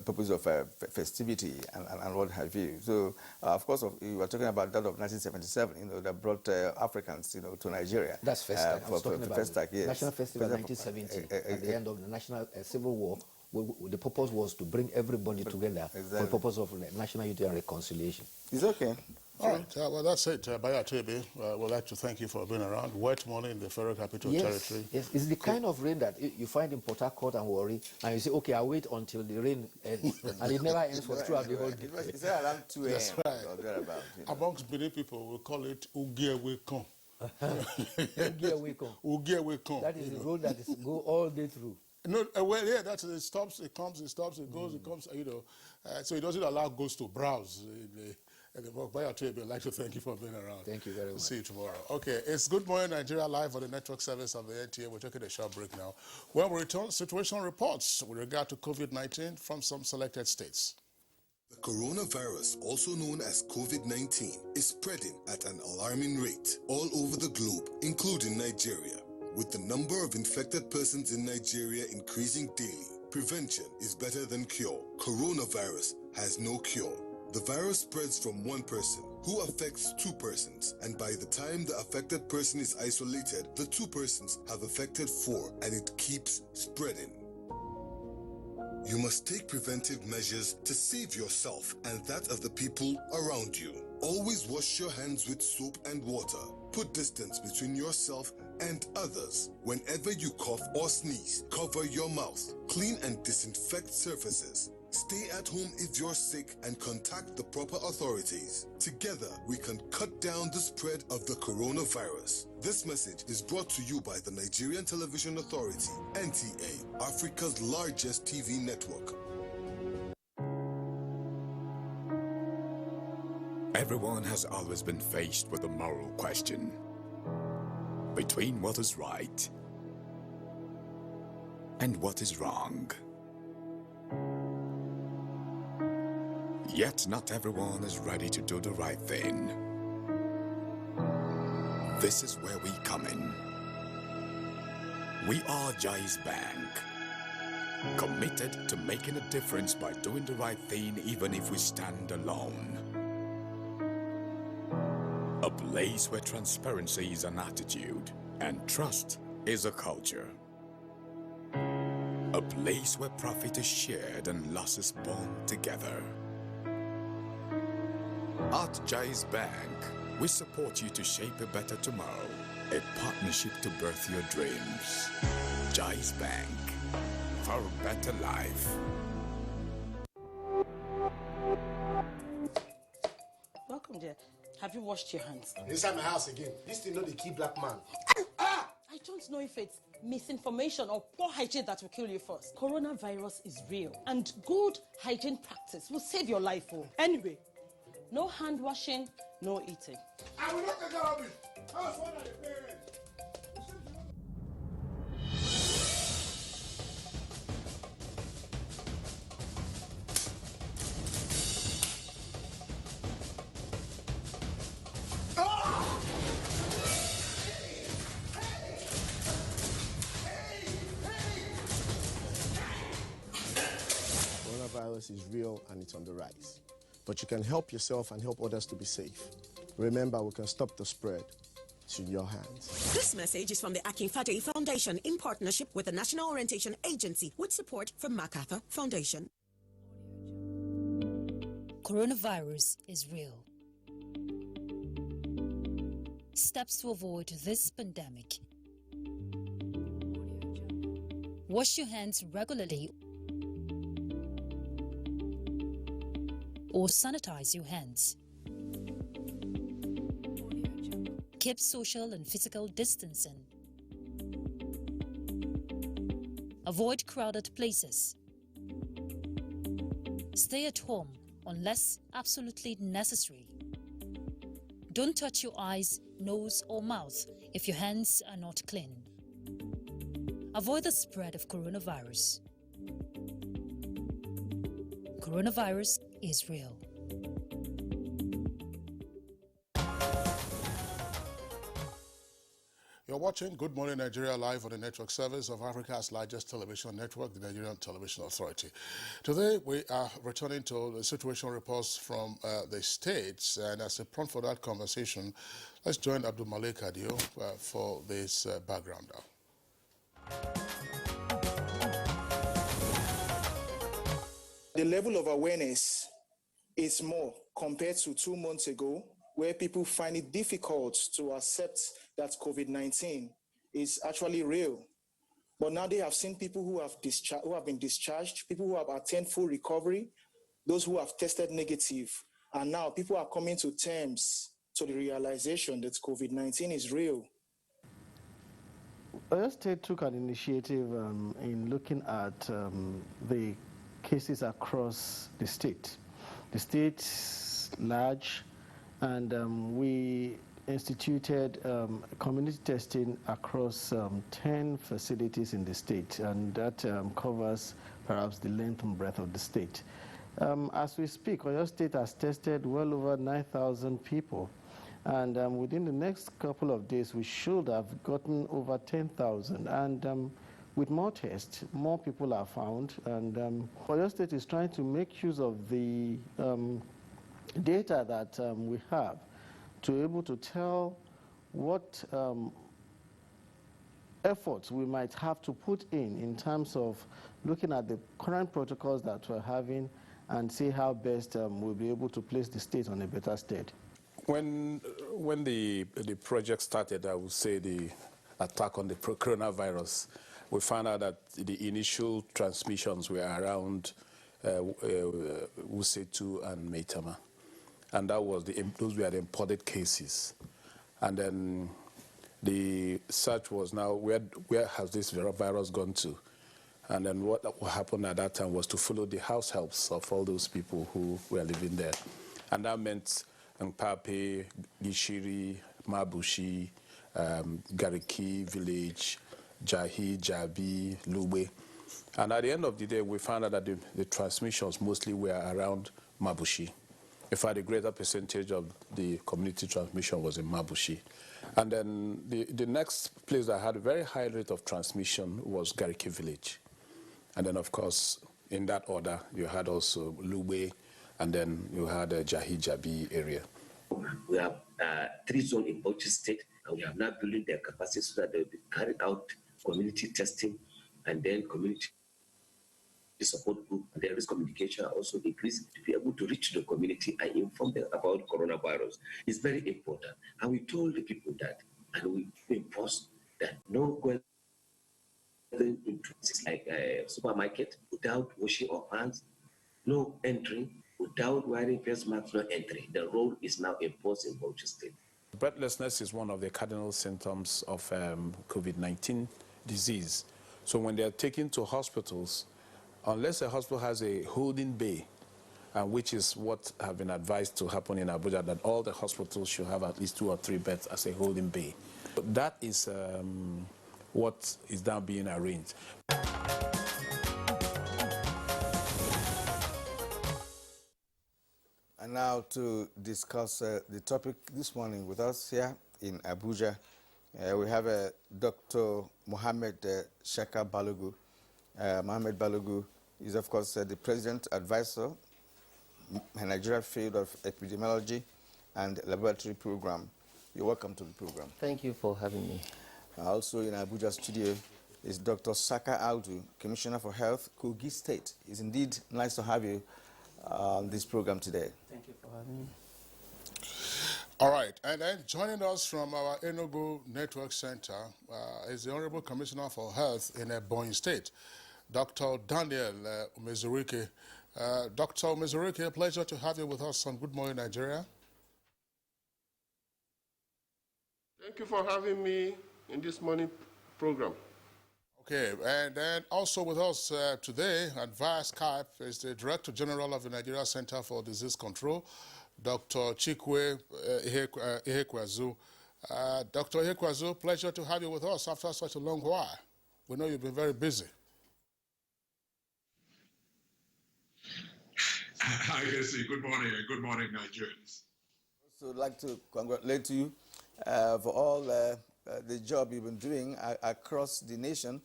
purpose of festivity and what have you. So, of course, you were talking about that of 1977, that brought Africans, to Nigeria. That's Festac. I was talking about Festac, yes. National Festival 1970, at the end of the National Civil War. The purpose was to bring everybody together for the purpose of national unity and reconciliation. It's okay. All right, well, that's it. Baya Tebe, we'd like to thank you for being around. Wet morning in the Federal Capital Territory. Yes, it's the kind of rain that you find in Port Harcourt and Warri, and you say, okay, I'll wait until the rain ends, and it never ends for throughout the whole day. It's around 2 a.m. That's right. or thereabout. Amongst Benin people, we call it Ugiewekon. Ugiewekon. That is the road that is go all day through. No, well, yeah, that's it. Stops, it comes, it stops, it goes, it comes. So it doesn't allow ghosts to browse. I'd like to thank you for being around. Thank you very much. See you tomorrow. Okay, it's Good Morning Nigeria live on the network service of the NTA. We're taking a short break now. When we return, situation reports with regard to COVID-19 from some selected states. The coronavirus, also known as COVID-19, is spreading at an alarming rate all over the globe, including Nigeria. With the number of infected persons in Nigeria increasing daily, prevention is better than cure. Coronavirus has no cure. The virus spreads from one person, who affects two persons, and by the time the affected person is isolated, the two persons have affected four, and it keeps spreading. You must take preventive measures to save yourself and that of the people around you. Always wash your hands with soap and water. Put distance between yourself and others. Whenever you cough or sneeze, cover your mouth. Clean and disinfect surfaces. Stay at home if you're sick and contact the proper authorities. Together, we can cut down the spread of the coronavirus. This message is brought to you by the Nigerian Television Authority, NTA, Africa's largest TV network. Everyone has always been faced with a moral question between what is right and what is wrong. Yet not everyone is ready to do the right thing. This is where we come in. We are Jai's Bank, committed to making a difference by doing the right thing even if we stand alone. A place where transparency is an attitude and trust is a culture. A place where profit is shared and losses borne together. At Jai's Bank, we support you to shape a better tomorrow, a partnership to birth your dreams. Jai's Bank, for a better life. Welcome, dear. Have you washed your hands? Inside my house again. This thing not the key black man. I don't know if it's misinformation or poor hygiene that will kill you first. Coronavirus is real, and good hygiene practice will save your life. Anyway, no hand washing, no eating. I will not take care of it. How's one of the parents? Coronavirus is real and it's on the rise. But you can help yourself and help others to be safe. Remember, we can stop the spread. It's in your hands. This message is from the Akinfade Foundation in partnership with the National Orientation Agency with support from MacArthur Foundation. Coronavirus is real. Steps to avoid this pandemic. Wash your hands regularly or sanitize your hands. Keep social and physical distancing. Avoid crowded places. Stay at home unless absolutely necessary. Don't touch your eyes, nose, or mouth if your hands are not clean. Avoid the spread of coronavirus. Coronavirus is real. You're watching Good Morning Nigeria live on the network service of Africa's largest television network, the Nigerian Television Authority. Today, we are returning to the situation reports from the states, and as a prompt for that conversation, let's join Abdul Malik Adio for this background now. The level of awareness is more compared to 2 months ago, where people find it difficult to accept that COVID-19 is actually real. But now they have seen people who have been discharged, people who have attained full recovery, those who have tested negative, and now people are coming to terms to the realization that COVID-19 is real. Oyo State took an initiative in looking at the cases across the state. The state's large, and we instituted community testing across 10 facilities in the state, and that covers perhaps the length and breadth of the state. As we speak, Oyo State has tested well over 9,000 people, and within the next couple of days, we should have gotten over 10,000. And with more tests, more people are found, and Oyo State is trying to make use of the data that we have to be able to tell what efforts we might have to put in terms of looking at the current protocols that we're having and see how best we'll be able to place the state on a better state. When the project started, I would say the attack on the coronavirus, we found out that the initial transmissions were around Wusetu and Maitama. And that was those were the imported cases. And then the search was now, where has this virus gone to? And then what happened at that time was to follow the house helps of all those people who were living there. And that meant Nkpape, Gishiri, Mabushi, Gariki village, Jahi, Jabi, Lube. And at the end of the day, we found out that the transmissions mostly were around Mabushi. In fact, the greater percentage of the community transmission was in Mabushi. And then the next place that had a very high rate of transmission was Gariki village. And then, of course, in that order, you had also Lube, and then you had Jahi Jabi area. We have 3 zones in Bauchi State, and we are now building their capacity so that they will be carried out community testing, and then community support group, and there is communication also increased to be able to reach the community and inform them about coronavirus. It's very important. And we told the people that, and we enforced that no going into places like a supermarket without washing our hands, no entering without wearing face masks, no entry. The rule is now imposed in Bauchi State. Breathlessness is one of the cardinal symptoms of COVID-19 disease. So when they are taken to hospitals, unless a hospital has a holding bay, which is what have been advised to happen in Abuja, that all the hospitals should have at least 2 or 3 beds as a holding bay. But that is what is now being arranged. And now to discuss the topic this morning with us here in Abuja, we have Dr. Mohammed Sheka Balogu. Mohammed Balogu is, of course, the President Advisor in Nigeria Field of Epidemiology and Laboratory Program. You're welcome to the program. Thank you for having me. Also in Abuja studio is Dr. Saka Audu, Commissioner for Health, Kogi State. It's indeed nice to have you on this program today. Thank you for having me. All right, and then joining us from our Enugu Network Center is the Honorable Commissioner for Health in Ebonyi State, Dr. Daniel Umezurike. Dr. Umezurike, a pleasure to have you with us on Good Morning Nigeria. Thank you for having me in this morning program. Okay, and then also with us today at via Skype is the Director General of the Nigeria Center for Disease Control, Dr. Chikwe Ihekwazu. Dr. Ihekwazu, pleasure to have you with us after such a long while. We know you've been very busy. I guess good morning, Nigerians. So I'd like to congratulate you for all the job you've been doing across the nation.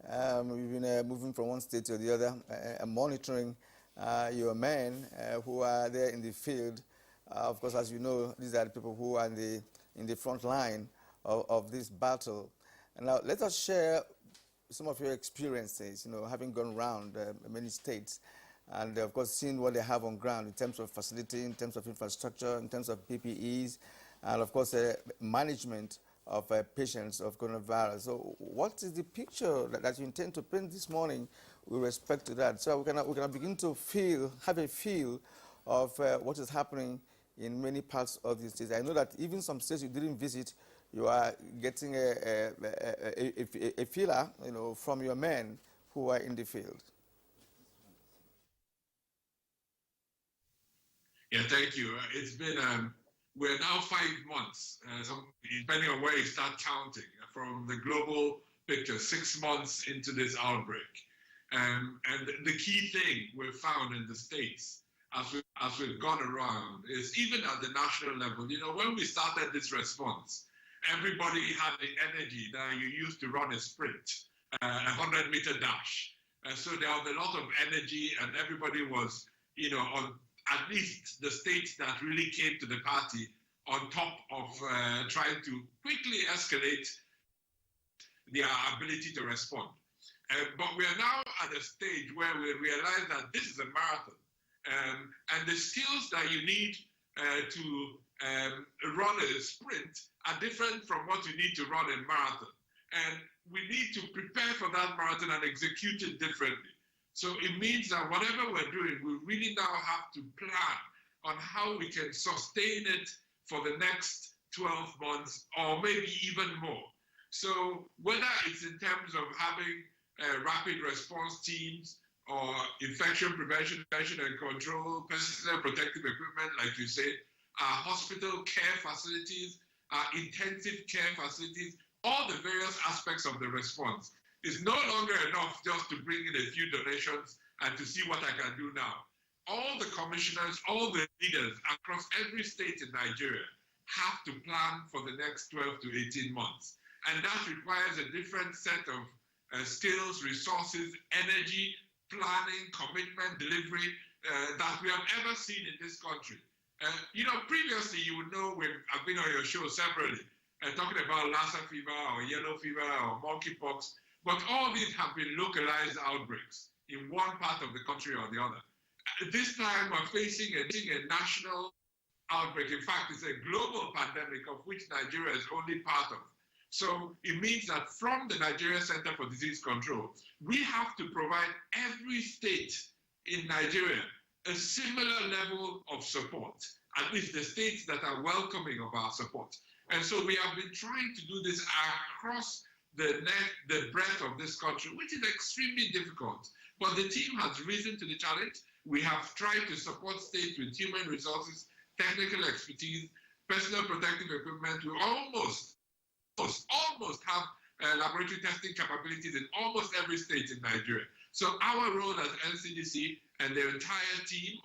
We've been moving from one state to the other, monitoring your men who are there in the field. Of course, as you know, these are the people who are in the front line of this battle. And now, let us share some of your experiences, having gone around many states, and of course, seeing what they have on ground in terms of facility, in terms of infrastructure, in terms of PPEs, and of course, management of patients of coronavirus. So what is the picture that you intend to paint this morning with respect to that? So we can begin to have a feel of what is happening in many parts of the states. I know that even some states you didn't visit, you are getting a feeler, from your men who are in the field. Yeah, thank you. It's been, we're now 5 months, depending on where you start counting, from the global picture, 6 months into this outbreak. And the key thing we've found in the States, as we've gone around, is even at the national level, when we started this response, everybody had the energy that you used to run a sprint, a 100-meter dash. So there was a lot of energy, and everybody was, on at least the states that really came to the party on top of trying to quickly escalate their ability to respond. But we are now at a stage where we realize that this is a marathon. And the skills that you need to run a sprint are different from what you need to run a marathon. And we need to prepare for that marathon and execute it differently. So it means that whatever we're doing, we really now have to plan on how we can sustain it for the next 12 months or maybe even more. So whether it's in terms of having rapid response teams or infection prevention and control, personal protective equipment, like you said, our hospital care facilities, our intensive care facilities, all the various aspects of the response. It's no longer enough just to bring in a few donations and to see what I can do now. All the commissioners, all the leaders across every state in Nigeria have to plan for the next 12 to 18 months. And that requires a different set of skills, resources, energy, planning, commitment, delivery that we have ever seen in this country. Previously, you would know I've been on your show separately, talking about Lassa fever or yellow fever or monkeypox. But all these have been localized outbreaks in one part of the country or the other. This time we're facing a national outbreak. In fact, it's a global pandemic of which Nigeria is only part of. So it means that from the Nigeria Center for Disease Control, we have to provide every state in Nigeria a similar level of support, at least the states that are welcoming of our support. And so we have been trying to do this across the breadth of this country, which is extremely difficult. But the team has risen to the challenge. We have tried to support states with human resources, technical expertise, personal protective equipment. We almost have laboratory testing capabilities in almost every state in Nigeria. So our role as NCDC and the entire team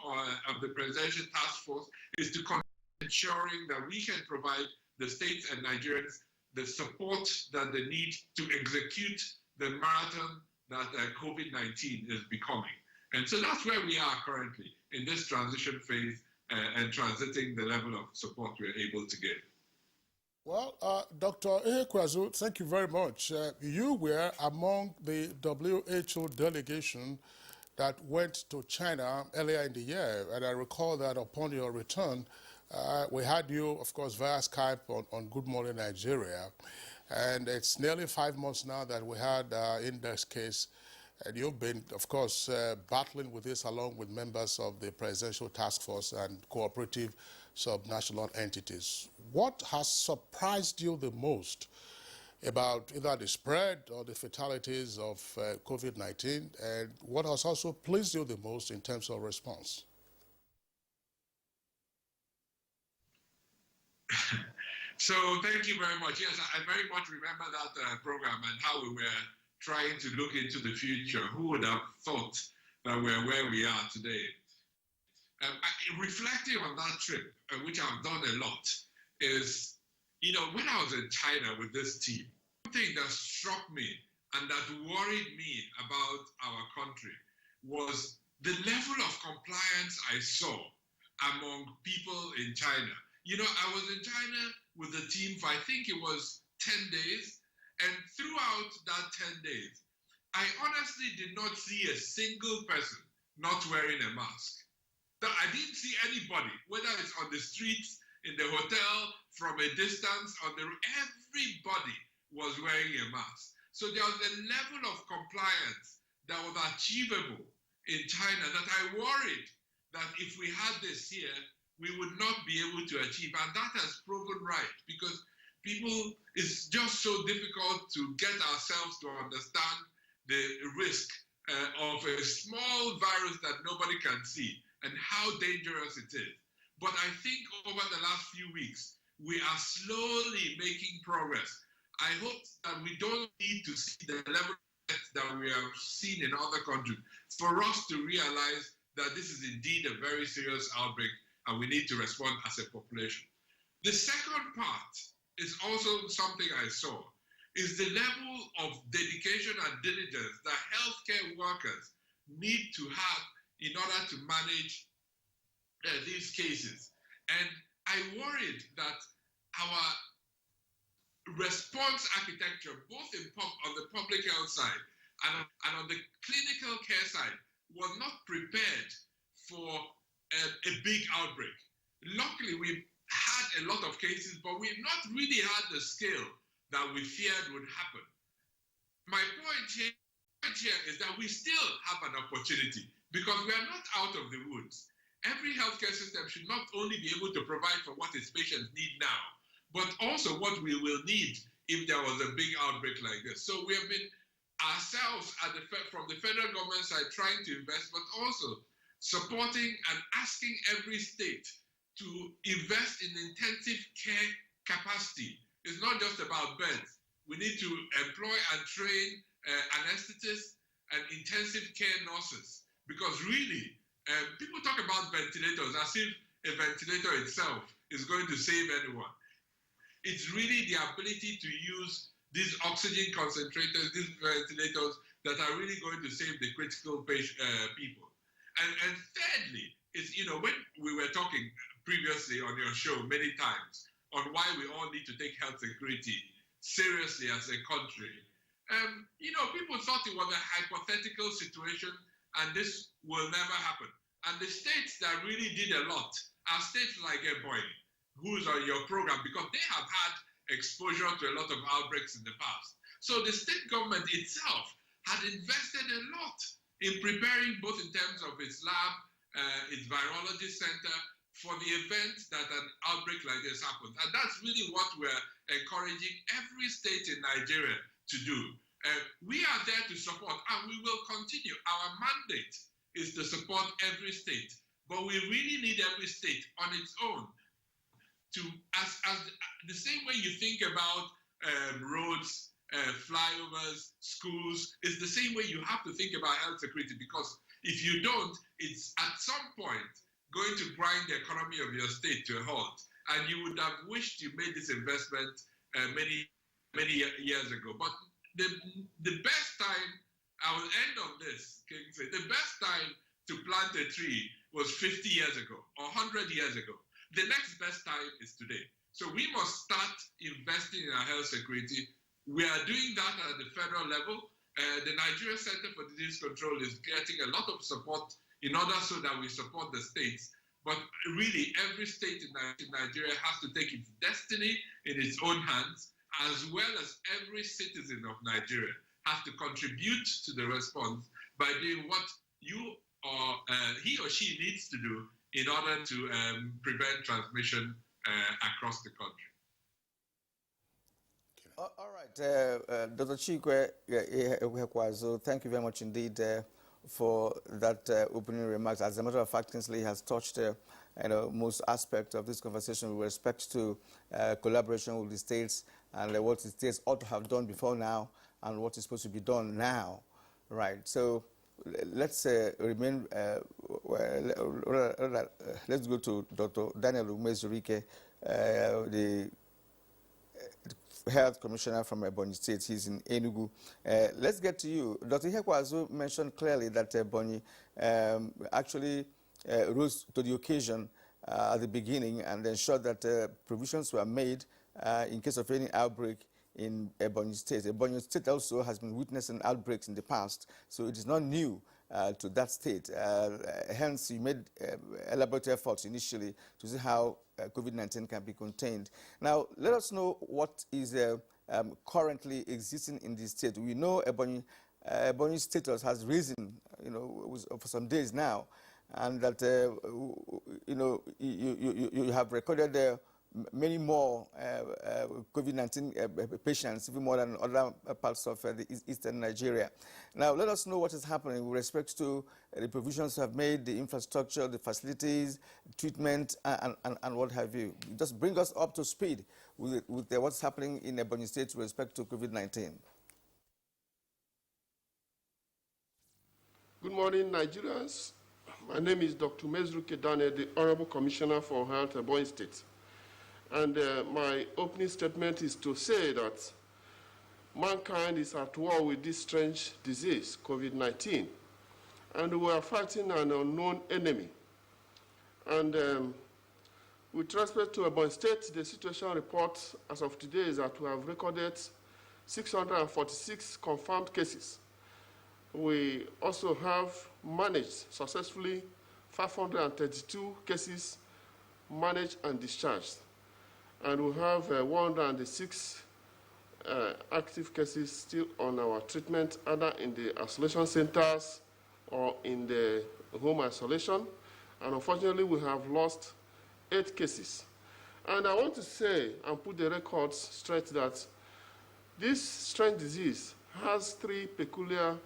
of the Presidential Task Force is to ensuring that we can provide the states and Nigerians the support that they need to execute the marathon that COVID-19 is becoming. And so that's where we are currently in this transition phase and transiting the level of support we're able to give. Well, Dr. Ehekwazu, thank you very much. You were among the WHO delegation that went to China earlier in the year, and I recall that upon your return, we had you, of course, via Skype on Good Morning Nigeria, and it's nearly 5 months now that we had index case, and you've been, of course, battling with this along with members of the Presidential Task Force and cooperative subnational entities. What has surprised you the most about either the spread or the fatalities of COVID-19, and what has also pleased you the most in terms of response? So thank you very much. Yes, I very much remember that program and how we were trying to look into the future. Who would have thought that we're where we are today? Reflecting on that trip, which I've done a lot, is, You know, when I was in China with this team, one thing that struck me and that worried me about our country was the level of compliance I saw among people in China. You know, I was in China with the team for, I think it was 10 days, and throughout that 10 days, I honestly did not see a single person not wearing a mask. I didn't see anybody, whether it's on the streets, in the hotel, from a distance, everybody was wearing a mask. So there was a level of compliance that was achievable in China that I worried that if we had this here, we would not be able to achieve. And that has proven right, because people, it's just so difficult to get ourselves to understand the risk of a small virus that nobody can see and how dangerous it is. But I think over the last few weeks, we are slowly making progress. I hope that we don't need to see the level of death that we have seen in other countries for us to realize that this is indeed a very serious outbreak and we need to respond as a population. The second part is also something I saw, is the level of dedication and diligence that healthcare workers need to have in order to manage these cases. And I worried that our response architecture, both on the public health side and on the clinical care side, was not prepared for a big outbreak. Luckily, we've had a lot of cases, but we've not really had the scale that we feared would happen. My point here is that we still have an opportunity because we are not out of the woods. Every healthcare system should not only be able to provide for what its patients need now, but also what we will need if there was a big outbreak like this. So we have been ourselves from the federal government side trying to invest, but also supporting and asking every state to invest in intensive care capacity. It's not just about beds. We need to employ and train anesthetists and intensive care nurses, because really, people talk about ventilators as if a ventilator itself is going to save anyone. It's really the ability to use these oxygen concentrators, these ventilators, that are really going to save the critical people. And thirdly, is, you know, when we were talking previously on your show many times on why we all need to take health security seriously as a country, you know, people thought it was a hypothetical situation and this will never happen. And the states that really did a lot are states like Ebonyi, who's on your program, because they have had exposure to a lot of outbreaks in the past. So the state government itself had invested a lot in preparing, both in terms of its lab, its virology center, for the event that an outbreak like this happens. And that's really what we're encouraging every state in Nigeria to do. We are there to support, and we will continue. Our mandate is to support every state, but we really need every state on its own to, as the same way you think about roads, flyovers, schools, it's the same way you have to think about health security, because if you don't, it's at some point going to grind the economy of your state to a halt. And you would have wished you made this investment many years ago. But the best time, I will end on this, Kingsley, the best time to plant a tree was 50 years ago or 100 years ago. The next best time is today. So we must start investing in our health security. We are doing that at the federal level. The Nigerian Center for Disease Control is getting a lot of support in order so that we support the states. But really, every state in Nigeria has to take its destiny in its own hands, as well as every citizen of Nigeria has to contribute to the response by doing what he or she needs to do in order to prevent transmission across the country. All right, Dr. Chikwe Ehekwazo, thank you very much indeed for that opening remarks. As a matter of fact, Kingsley has touched most aspects of this conversation with respect to collaboration with the states and what the states ought to have done before now and what is supposed to be done now, right? So let's remain. Let's go to Dr. Daniel Umezurike, the Health Commissioner from Ebonyi State. He's in Enugu. Let's get to you. Dr. Ihekwazu mentioned clearly that Ebonyi actually rose to the occasion at the beginning and ensured that provisions were made in case of any outbreak in Ebonyi State. Ebonyi State also has been witnessing outbreaks in the past, so it is not new to that state. Hence, you made elaborate efforts initially to see how COVID-19 can be contained. Now, let us know what is currently existing in the state. We know Ebonyi status has risen, for some days now, and that you have recorded many more COVID-19 patients, even more than other parts of the eastern Nigeria. Now, let us know what is happening with respect to the provisions you have made, the infrastructure, the facilities, treatment, and what have you. Just bring us up to speed with what's happening in Ebonyi State with respect to COVID-19. Good morning, Nigerians. My name is Dr. Mezruke Daniel, the Honorable Commissioner for Health, Ebonyi State. And my opening statement is to say that mankind is at war with this strange disease, COVID-19, and we are fighting an unknown enemy. And with respect to Ebonyi State, the situation report as of today is that we have recorded 646 confirmed cases. We also have managed successfully 532 cases managed and discharged. And we have 106 active cases still on our treatment, either in the isolation centers or in the home isolation. And unfortunately, we have lost 8 cases. And I want to say and put the records straight that this strange disease has 3 peculiar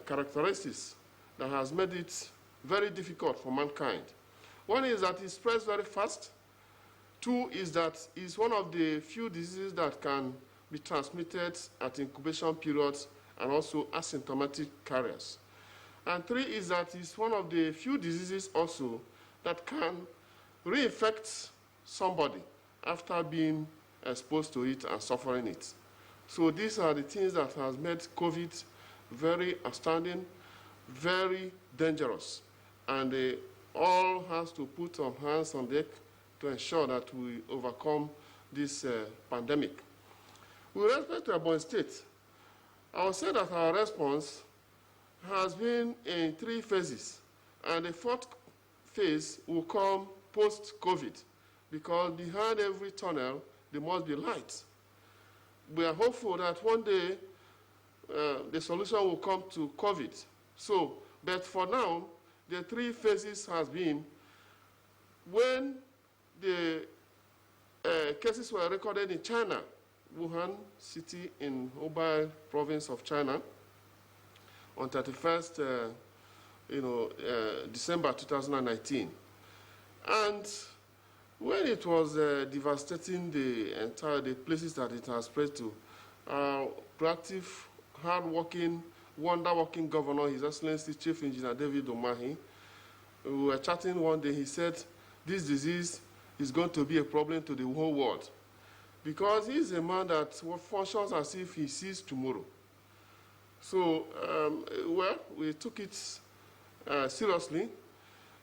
characteristics that has made it very difficult for mankind. One is that it spreads very fast. 2 is that it's one of the few diseases that can be transmitted at incubation periods and also asymptomatic carriers. And 3 is that it's one of the few diseases also that can reinfect somebody after being exposed to it and suffering it. So these are the things that has made COVID very outstanding, very dangerous. And all has to put our hands on deck to ensure that we overcome this pandemic. With respect to Ebonyi State, I would say that our response has been in 3 phases, and the 4th phase will come post-COVID, because behind every tunnel, there must be light. We are hopeful that one day the solution will come to COVID. But for now, the 3 phases has been when the cases were recorded in China, Wuhan city in Hubei province of China, on 31st December 2019. And when it was devastating the places that it has spread to, proactive, hard-working, wonder-working governor, His Excellency Chief Engineer David Umahi, we were chatting one day, he said, this disease is going to be a problem to the whole world, because he's a man that functions as if he sees tomorrow. So, we took it seriously,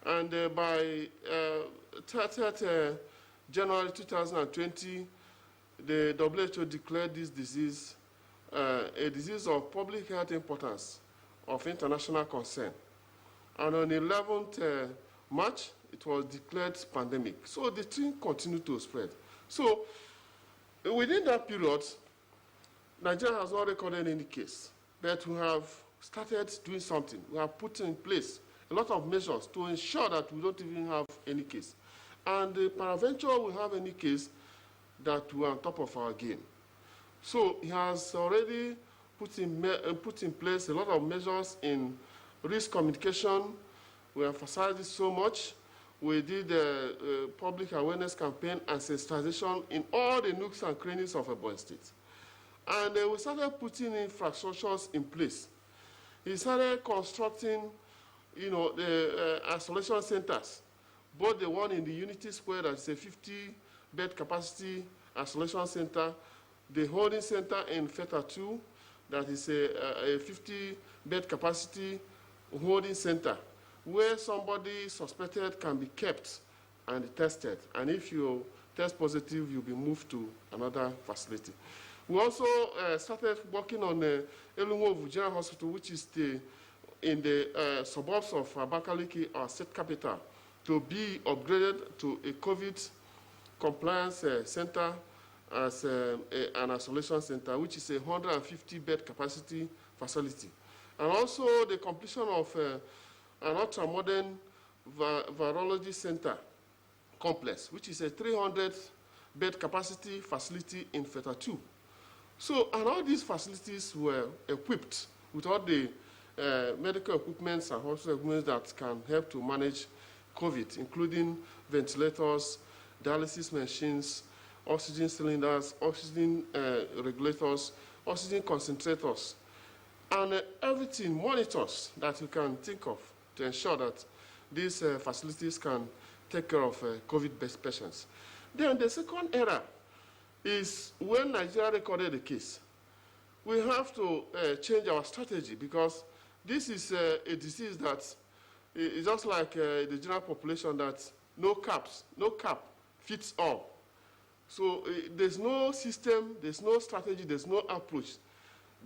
and by 30th January 2020, the WHO declared this disease a disease of public health importance of international concern. And on 11th March, it was declared pandemic. So the thing continued to spread. So within that period, Nigeria has not recorded any case, but we have started doing something. We have put in place a lot of measures to ensure that we don't even have any case. And peradventure we have any case, that we are on top of our game. So he has already put in place a lot of measures in risk communication. We emphasized it so much. We did a public awareness campaign and sensitization in all the nooks and crannies of Ebonyi State. And we started putting infrastructures in place. He started constructing, the isolation centers, both the one in the Unity Square, that's a 50-bed capacity isolation center, the holding center in Feta 2, that is a 50-bed capacity holding center, where somebody suspected can be kept and tested. And if you test positive, you'll be moved to another facility. We also started working on Elunwovu General Hospital, which is in the suburbs of Abakaliki, our state capital, to be upgraded to a COVID compliance center as an isolation center, which is a 150-bed capacity facility. And also the completion of an ultra-modern virology center complex, which is a 300-bed capacity facility in Feta 2. So, and all these facilities were equipped with all the medical equipments and hospital equipment that can help to manage COVID, including ventilators, dialysis machines, oxygen cylinders, oxygen regulators, oxygen concentrators, and everything, monitors that you can think of to ensure that these facilities can take care of COVID-based patients. Then the second era is when Nigeria recorded the case. We have to change our strategy, because this is a disease that is just like the general population, that no cap fits all. So there's no system, there's no strategy, there's no approach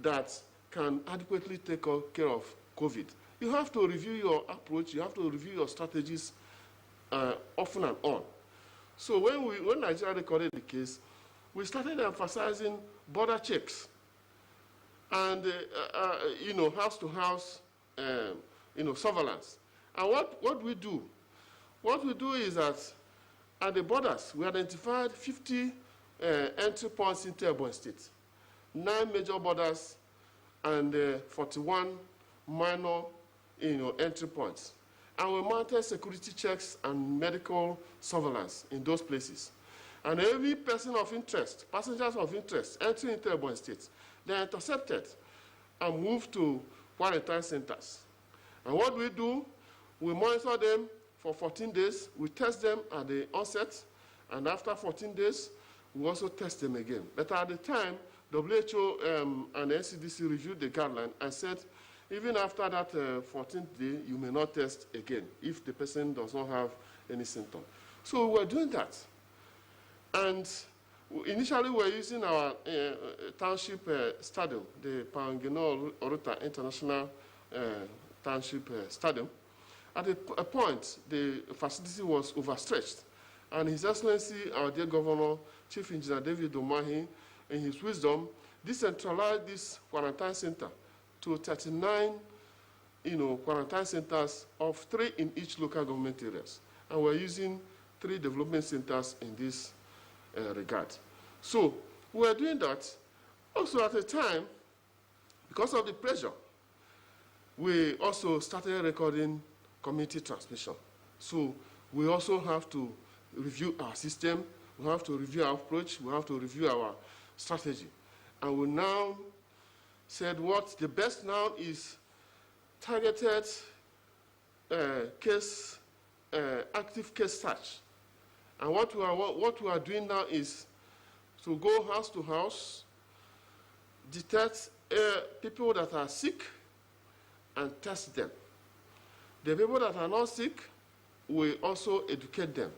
that can adequately take care of COVID. You have to review your approach, you have to review your strategies often and on. So when Nigeria recorded the case, we started emphasizing border checks and house-to-house surveillance. And what we do is that at the borders, we identified 50 entry points into Ebonyi State, 9 major borders, and 41 minor entry points. And we mounted security checks and medical surveillance in those places. And every person of interest, passengers of interest, entering into Ebonyi State, they are intercepted and moved to quarantine centers. And what we do, we monitor them for 14 days. We test them at the onset, and after 14 days, we also test them again. But at the time, WHO and NCDC reviewed the guideline and said, even after that 14th day, you may not test again if the person does not have any symptom. So we were doing that. And initially, we were using our township stadium, the Pangino Oruta International Township Stadium. At a point, the facility was overstretched. And His Excellency, our dear Governor, Chief Engineer David Umahi, in his wisdom, decentralized this quarantine center to 39 quarantine centers of 3 in each local government areas. And we're using 3 development centers in this regard. So we're doing that. Also at the time, because of the pressure, we also started recording community transmission. So we also have to review our system, we have to review our approach, we have to review our strategy. And we now said what the best now is targeted active case search. And what we are doing now is to go house to house, detect people that are sick, and test them. The people that are not sick, we also educate them.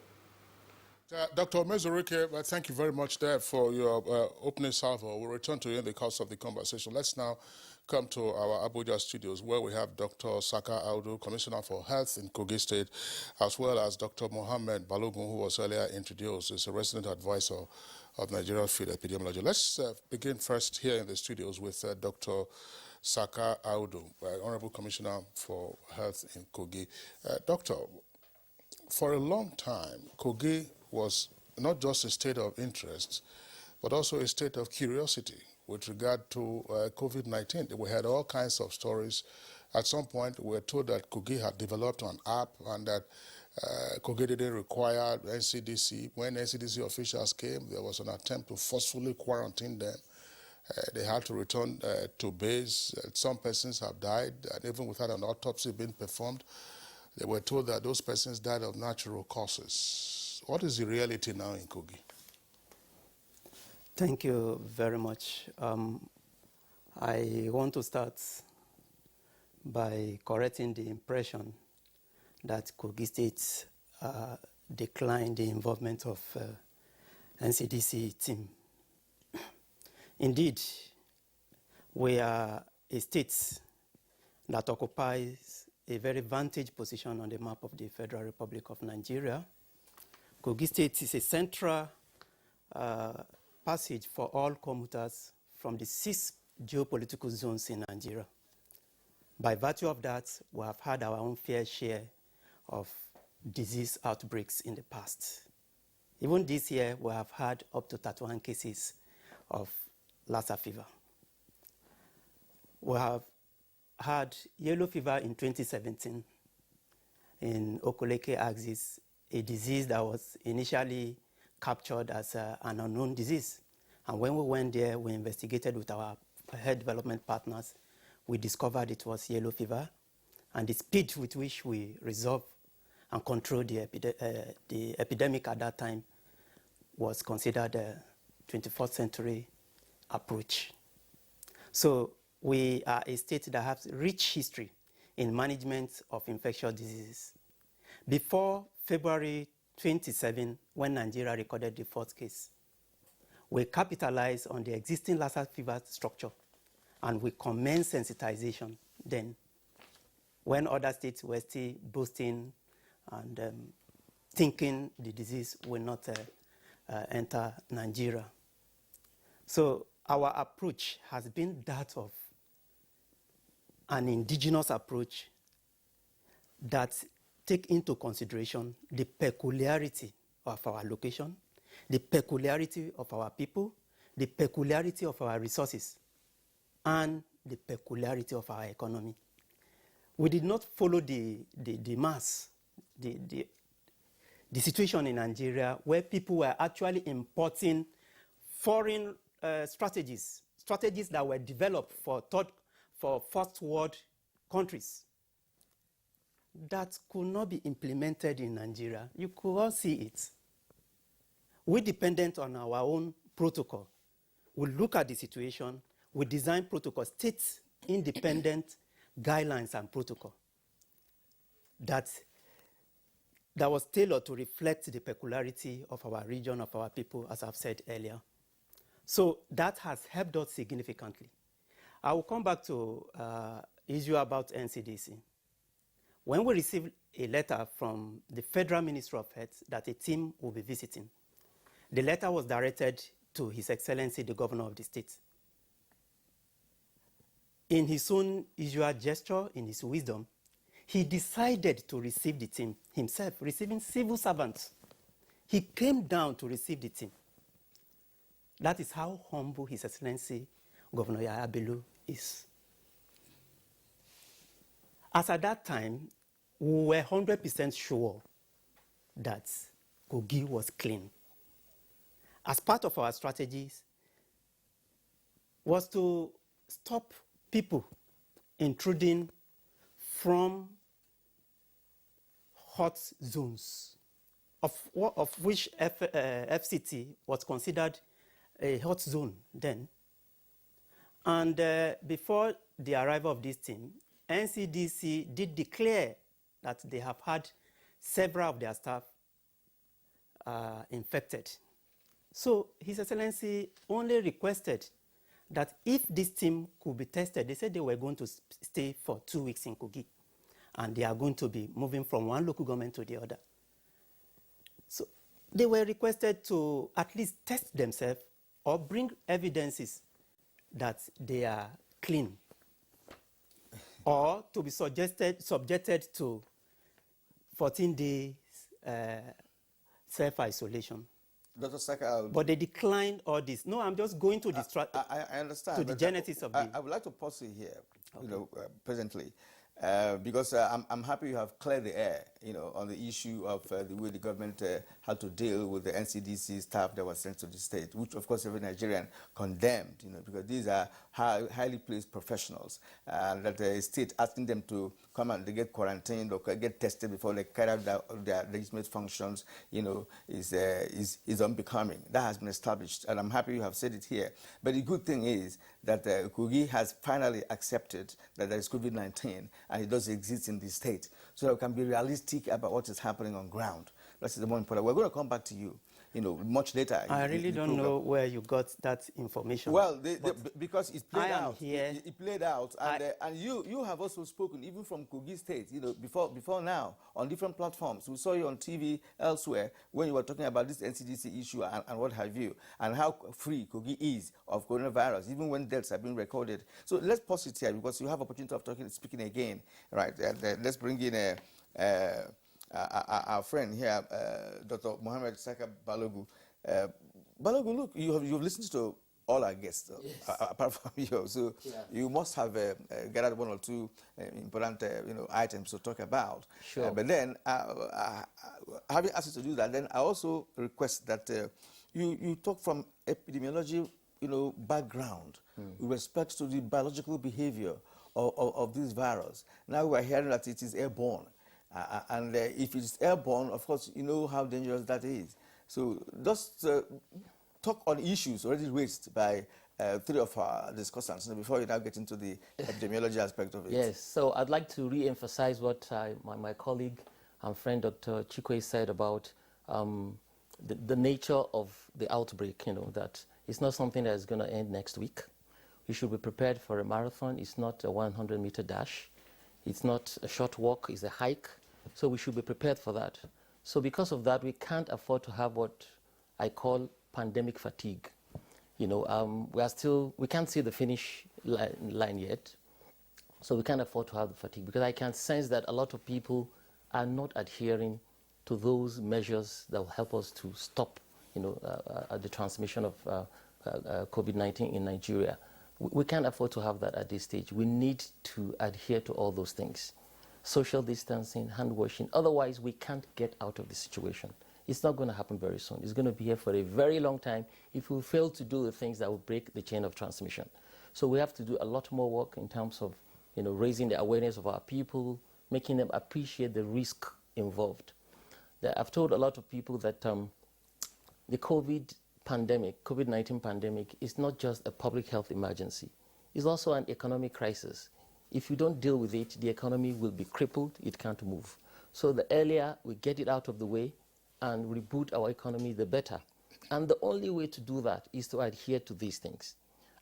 Dr. Mezurike, thank you very much there for your opening salvo. We'll return to you in the course of the conversation. Let's now come to our Abuja studios, where we have Dr. Saka Audu, Commissioner for Health in Kogi State, as well as Dr. Mohammed Balogun, who was earlier introduced, is a resident advisor of Nigerian Field Epidemiology. Let's begin first here in the studios with Dr. Saka Audu, Honorable Commissioner for Health in Kogi. Doctor, for a long time, Kogi was not just a state of interest, but also a state of curiosity with regard to COVID-19. We had all kinds of stories. At some point, we were told that Kogi had developed an app and that Kogi didn't require NCDC. When NCDC officials came, there was an attempt to forcefully quarantine them. They had to return to base. Some persons have died, and even without an autopsy being performed, they were told that those persons died of natural causes. What is the reality now in Kogi? Thank you very much. I want to start by correcting the impression that Kogi State declined the involvement of NCDC team. Indeed, we are a state that occupies a very vantage position on the map of the Federal Republic of Nigeria. Kogi State is a central passage for all commuters from the 6 geopolitical zones in Nigeria. By virtue of that, we have had our own fair share of disease outbreaks in the past. Even this year, we have had up to 31 cases of Lassa fever. We have had yellow fever in 2017 in Okoleke axis, a disease that was initially captured as an unknown disease. And when we went there, we investigated with our health development partners. We discovered it was yellow fever, and the speed with which we resolved and controlled the epidemic at that time was considered a 21st century approach. So we are a state that has rich history in management of infectious diseases. Before February 27, when Nigeria recorded the first case, we capitalized on the existing Lassa fever structure, and we commenced sensitization then, when other states were still boasting and thinking the disease will not enter Nigeria. So our approach has been that of an indigenous approach that take into consideration the peculiarity of our location, the peculiarity of our people, the peculiarity of our resources, and the peculiarity of our economy. We did not follow the mass, the situation in Nigeria where people were actually importing foreign strategies that were developed for first world countries that could not be implemented in Nigeria. You could all see it. We're dependent on our own protocol. We look at the situation, we design protocol, state-independent guidelines and protocol that was tailored to reflect the peculiarity of our region, of our people, as I've said earlier. So that has helped us significantly. I will come back to issue about NCDC. When we received a letter from the Federal Ministry of Health that a team will be visiting, the letter was directed to His Excellency, the Governor of the state. In his own usual gesture, in his wisdom, he decided to receive the team himself, receiving civil servants. He came down to receive the team. That is how humble His Excellency, Governor Yahaya Bello, is. As at that time, we were 100% sure that Kogi was clean. As part of our strategies was to stop people intruding from hot zones, of which FCT was considered a hot zone then. And before the arrival of this team, NCDC did declare that they have had several of their staff infected. So His Excellency only requested that if this team could be tested, they said they were going to stay for 2 weeks in Kogi, and they are going to be moving from one local government to the other. So they were requested to at least test themselves or bring evidences that they are clean, or to be subjected to 14 days self-isolation. Dr. Saka, but they declined all this. No, I'm just going to the I understand, to the genesis of the. I would like to pause you here, okay. Presently, because I'm happy you have cleared the air, on the issue of the way the government had to deal with the NCDC staff that was sent to the state, which of course every Nigerian condemned, because these are highly placed professionals, and that the state asking them to come and they get quarantined or get tested before they carry out their legitimate functions, is unbecoming. That has been established, and I'm happy you have said it here. But the good thing is that Kogi has finally accepted that there is COVID-19 and it does exist in the state, so that we can be realistic about what is happening on ground. That's the more important. We're going to come back to you, much later. I really don't know where you got that information. Well, because it played out. Here. It played out, and you have also spoken, even from Kogi State, before now, on different platforms. We saw you on TV elsewhere when you were talking about this NCDC issue and what have you, and how free Kogi is of coronavirus, even when deaths have been recorded. So let's pause it here, because you have opportunity of speaking again, right? Let's bring in our friend here, Dr. Mohammed Saka Balogu. Balogu, look, you've listened to all our guests, yes, apart from you, so you must have gathered one or two important items to talk about. Sure. But then, having asked you to do that, then I also request that you talk from epidemiology, background with respect to the biological behavior of this virus. Now we are hearing that it is airborne. And if it's airborne, of course, you know how dangerous that is. So just talk on issues already raised by three of our discussants before you now get into the epidemiology aspect of it. Yes, so I'd like to re-emphasize what my colleague and friend Dr. Chikwe said about the nature of the outbreak, that it's not something that is going to end next week. We should be prepared for a marathon. It's not a 100-meter dash. It's not a short walk, it's a hike. So we should be prepared for that. So because of that, we can't afford to have what I call pandemic fatigue. We can't see the finish line yet. So we can't afford to have the fatigue, because I can sense that a lot of people are not adhering to those measures that will help us to stop, the transmission of COVID-19 in Nigeria. We can't afford to have that at this stage. We need to adhere to all those things. Social distancing, hand washing. Otherwise, we can't get out of the situation. It's not going to happen very soon. It's going to be here for a very long time if we fail to do the things that will break the chain of transmission. So we have to do a lot more work in terms of, raising the awareness of our people, making them appreciate the risk involved. I've told a lot of people that the COVID-19 pandemic is not just a public health emergency. It's also an economic crisis. If you don't deal with it, the economy will be crippled, it can't move. So the earlier we get it out of the way and reboot our economy, the better. And the only way to do that is to adhere to these things.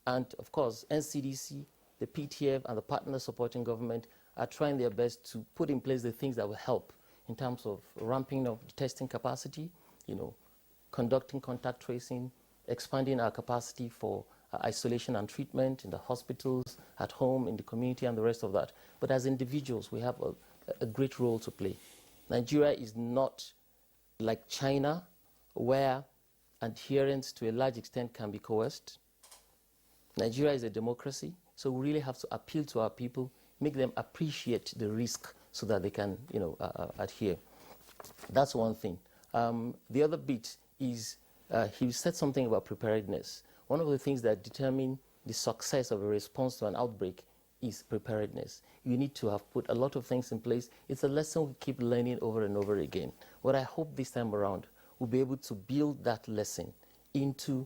And of course, NCDC, the PTF, and the partners supporting government are trying their best to put in place the things that will help in terms of ramping up the testing capacity, conducting contact tracing, expanding our capacity for isolation and treatment in the hospitals, at home, in the community, and the rest of that. But as individuals, we have a great role to play. Nigeria is not like China, where adherence to a large extent can be coerced. Nigeria is a democracy, so we really have to appeal to our people, make them appreciate the risk so that they can, adhere. That's one thing. The other bit is, he said something about preparedness. One of the things that determine the success of a response to an outbreak is preparedness. You need to have put a lot of things in place. It's a lesson we keep learning over and over again. What I hope this time around, we'll be able to build that lesson into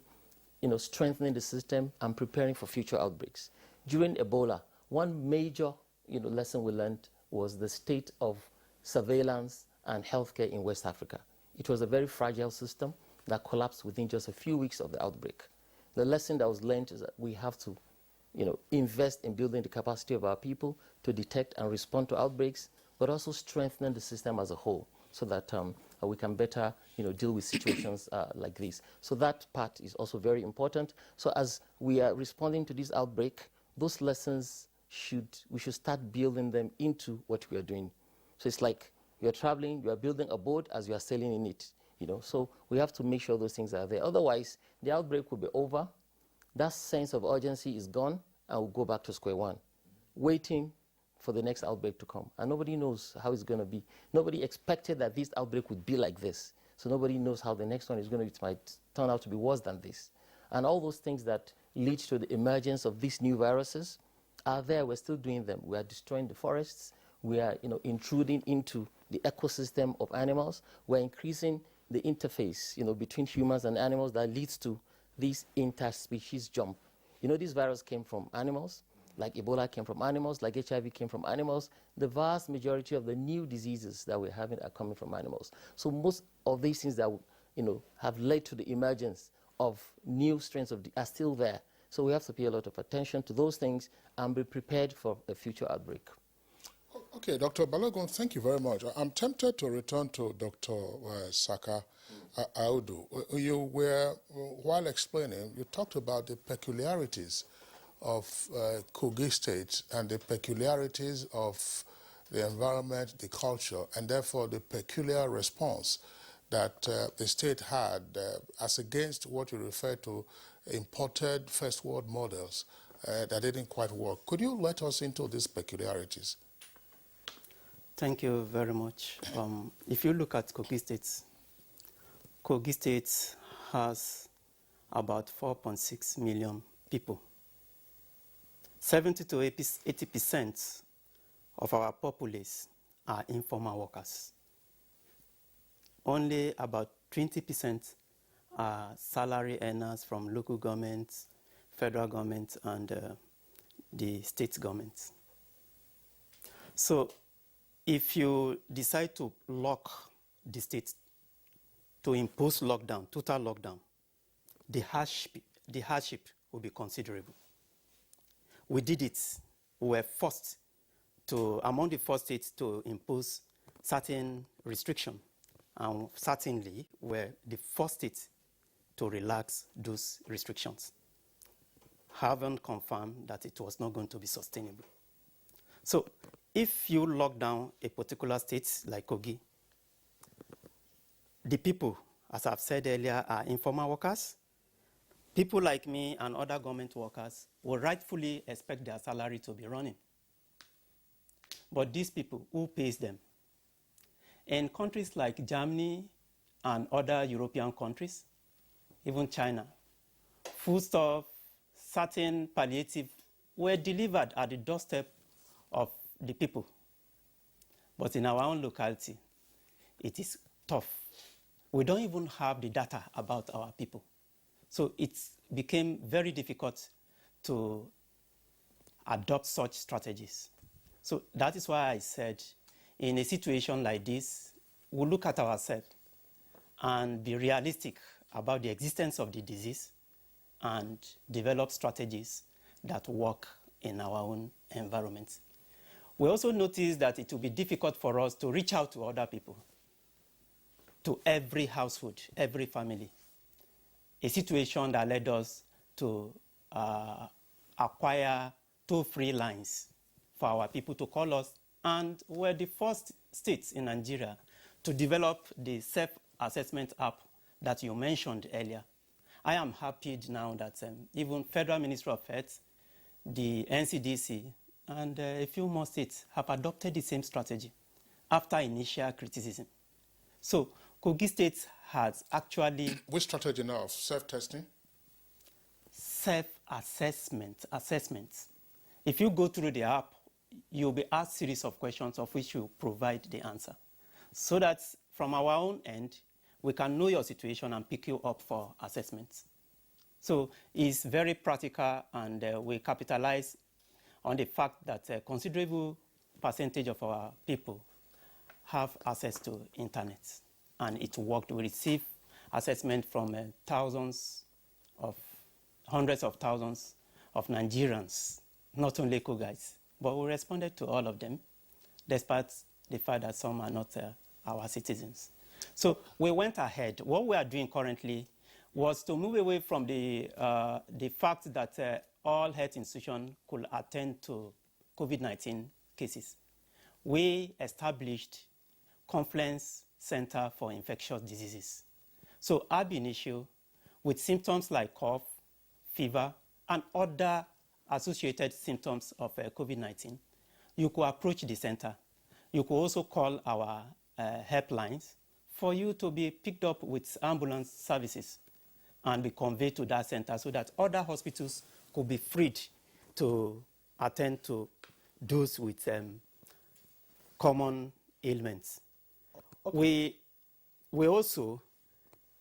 strengthening the system and preparing for future outbreaks. During Ebola, one major lesson we learned was the state of surveillance and healthcare in West Africa. It was a very fragile system that collapsed within just a few weeks of the outbreak. The lesson that was learned is that we have to, invest in building the capacity of our people to detect and respond to outbreaks, but also strengthen the system as a whole so that we can better, deal with situations like this. So that part is also very important. So as we are responding to this outbreak, those lessons we should start building them into what we are doing. So it's like you're traveling, you are building a boat as you are sailing in it. So we have to make sure those things are there. Otherwise, the outbreak will be over, that sense of urgency is gone, and we'll go back to square one, waiting for the next outbreak to come. And nobody knows how it's going to be. Nobody expected that this outbreak would be like this. So nobody knows how the next one is going to be. It might turn out to be worse than this. And all those things that lead to the emergence of these new viruses are there. We're still doing them. We are destroying the forests. we are intruding into the ecosystem of animals. We're increasing the interface between humans and animals that leads to this interspecies jump. This virus came from animals, like Ebola came from animals, like HIV came from animals. The vast majority of the new diseases that we're having are coming from animals. So most of these things that have led to the emergence of new strains are still there. So we have to pay a lot of attention to those things and be prepared for a future outbreak. Okay, Dr. Balogun, thank you very much. I'm tempted to return to Dr. Saka Audu. You were, while explaining, you talked about the peculiarities of Kogi State and the peculiarities of the environment, the culture, and therefore the peculiar response that the state had as against what you refer to imported first world models that didn't quite work. Could you let us into these peculiarities? Thank you very much. If you look at Kogi State has about 4.6 million people. 70 to 80% of our populace are informal workers. Only about 20% are salary earners from local governments, federal government, and the state government. So if you decide to lock the state, to impose lockdown, total lockdown, the hardship will be considerable. We did it. We were forced to, among the first states to impose certain restrictions, and certainly were the first state to relax those restrictions, having confirmed that it was not going to be sustainable. So if you lock down a particular state like Kogi, the people, as I've said earlier, are informal workers. People like me and other government workers will rightfully expect their salary to be running. But these people, who pays them? In countries like Germany and other European countries, even China, foodstuff, certain palliative were delivered at the doorstep of the people. But in our own locality, it is tough. We don't even have the data about our people. So it became very difficult to adopt such strategies. So that is why I said, in a situation like this, we'll look at ourselves and be realistic about the existence of the disease and develop strategies that work in our own environment. We also noticed that it will be difficult for us to reach out to other people, to every household, every family. A situation that led us to acquire toll-free lines for our people to call us, and we're the first states in Nigeria to develop the self-assessment app that you mentioned earlier. I am happy now that even Federal Ministry of Health, the NCDC, and a few more states have adopted the same strategy after initial criticism. So Kogi State has actually... Which strategy now? Self-testing? Self-assessment. If you go through the app, you'll be asked a series of questions of which you provide the answer. So that from our own end, we can know your situation and pick you up for assessments. So it's very practical, and we capitalize on the fact that a considerable percentage of our people have access to internet. And it worked. We receive assessment from hundreds of thousands of Nigerians, not only Kogais, but we responded to all of them, despite the fact that some are not our citizens. So we went ahead. What we are doing currently was to move away from the fact that all health institutions could attend to COVID-19 cases. We established Conference Center for Infectious Diseases. So ab initio, with symptoms like cough, fever, and other associated symptoms of COVID-19, you could approach the center. You could also call our helplines for you to be picked up with ambulance services and be conveyed to that center so that other hospitals could be freed to attend to those with common ailments. Okay. We also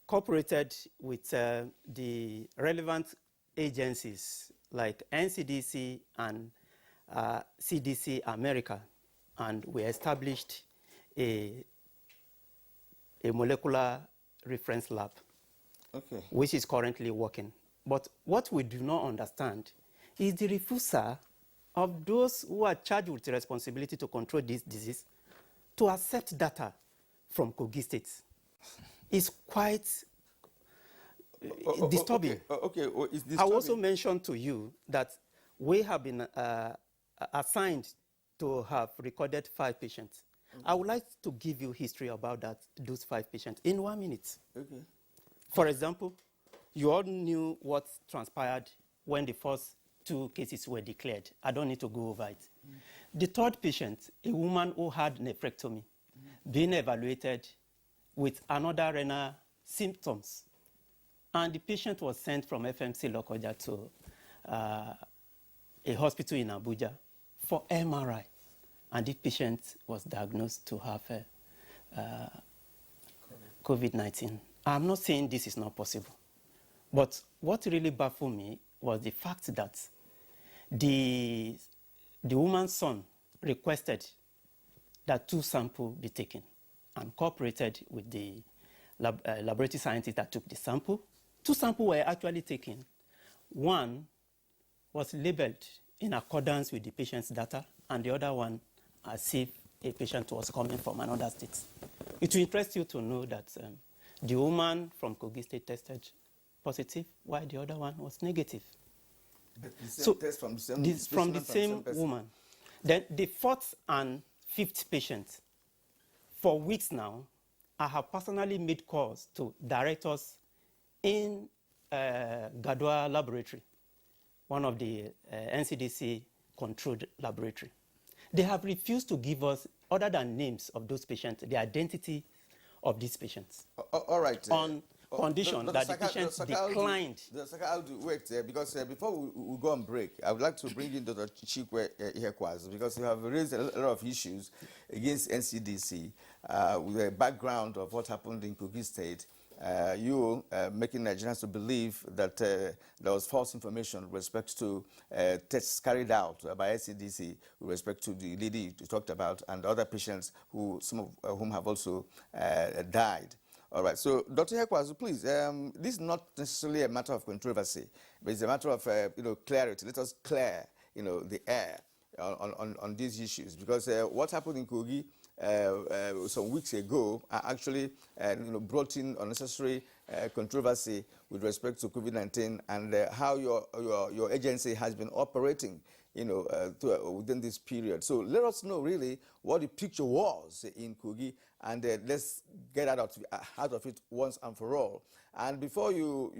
cooperated with the relevant agencies like NCDC and CDC America, and we established a molecular reference lab, which is currently working. But what we do not understand is the refusal of those who are charged with the responsibility to control this disease to accept data from Kogi State. It's quite disturbing. It's disturbing. I also mentioned to you that we have been assigned to have recorded 5 patients. I would like to give you history about those 5 patients in 1 minute. Okay. For example, you all knew what transpired when the first 2 cases were declared. I don't need to go over it. The 3rd patient, a woman who had nephrectomy, being evaluated with another renal symptoms. And the patient was sent from FMC Lokoja to a hospital in Abuja for MRI. And the patient was diagnosed to have COVID-19. I'm not saying this is not possible. But what really baffled me was the fact that the woman's son requested that 2 samples be taken and cooperated with the laboratory scientists that took the sample. 2 samples were actually taken. 1 was labeled in accordance with the patient's data, and the other one as if a patient was coming from another state. It will interest you to know that the woman from Kogi State tested positive, while the other one was negative. But the same test from the same woman. Then the 4th and 5th patient, for weeks now, I have personally made calls to directors in Gadwa Laboratory, one of the NCDC controlled laboratory. They have refused to give us, other than names of those patients, the identity of these patients. All right. On condition that the patient declined. Wait, because before we go on break, I would like to bring in Dr. Chikwe Ihekwas, because you have raised a lot of issues against NCDC with the background of what happened in Kogi State. You making Nigerians to believe that there was false information with respect to tests carried out by NCDC with respect to the lady you talked about and other patients some of whom have also died. All right, so Dr. Hekwazu, please, this is not necessarily a matter of controversy, but it's a matter of clarity. Let us clear, the air on these issues, because what happened in Kogi some weeks ago actually brought in unnecessary controversy with respect to COVID-19 and how your agency has been operating within this period. So let us know really what the picture was in Kogi, and let's get out of it once and for all. And before you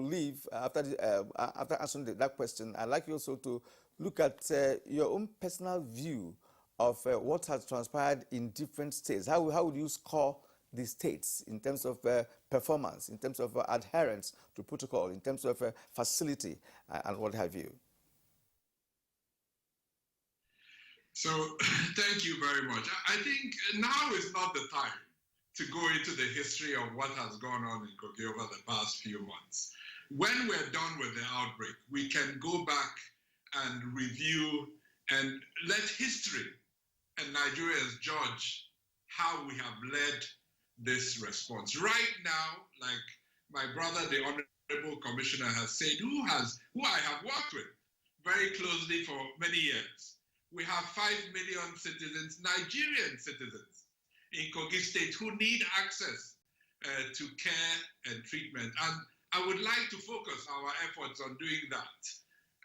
leave, after answering that question, I'd like you also to look at your own personal view of what has transpired in different states. How would you score the states in terms of performance, in terms of adherence to protocol, in terms of facility, and what have you? So thank you very much. I think now is not the time to go into the history of what has gone on in Kogi over the past few months. When we're done with the outbreak, we can go back and review and let history and Nigerians judge how we have led this response. Right now, like my brother, the Honorable Commissioner, has said, who I have worked with very closely for many years. We have 5 million citizens, Nigerian citizens, in Kogi State who need access to care and treatment. And I would like to focus our efforts on doing that.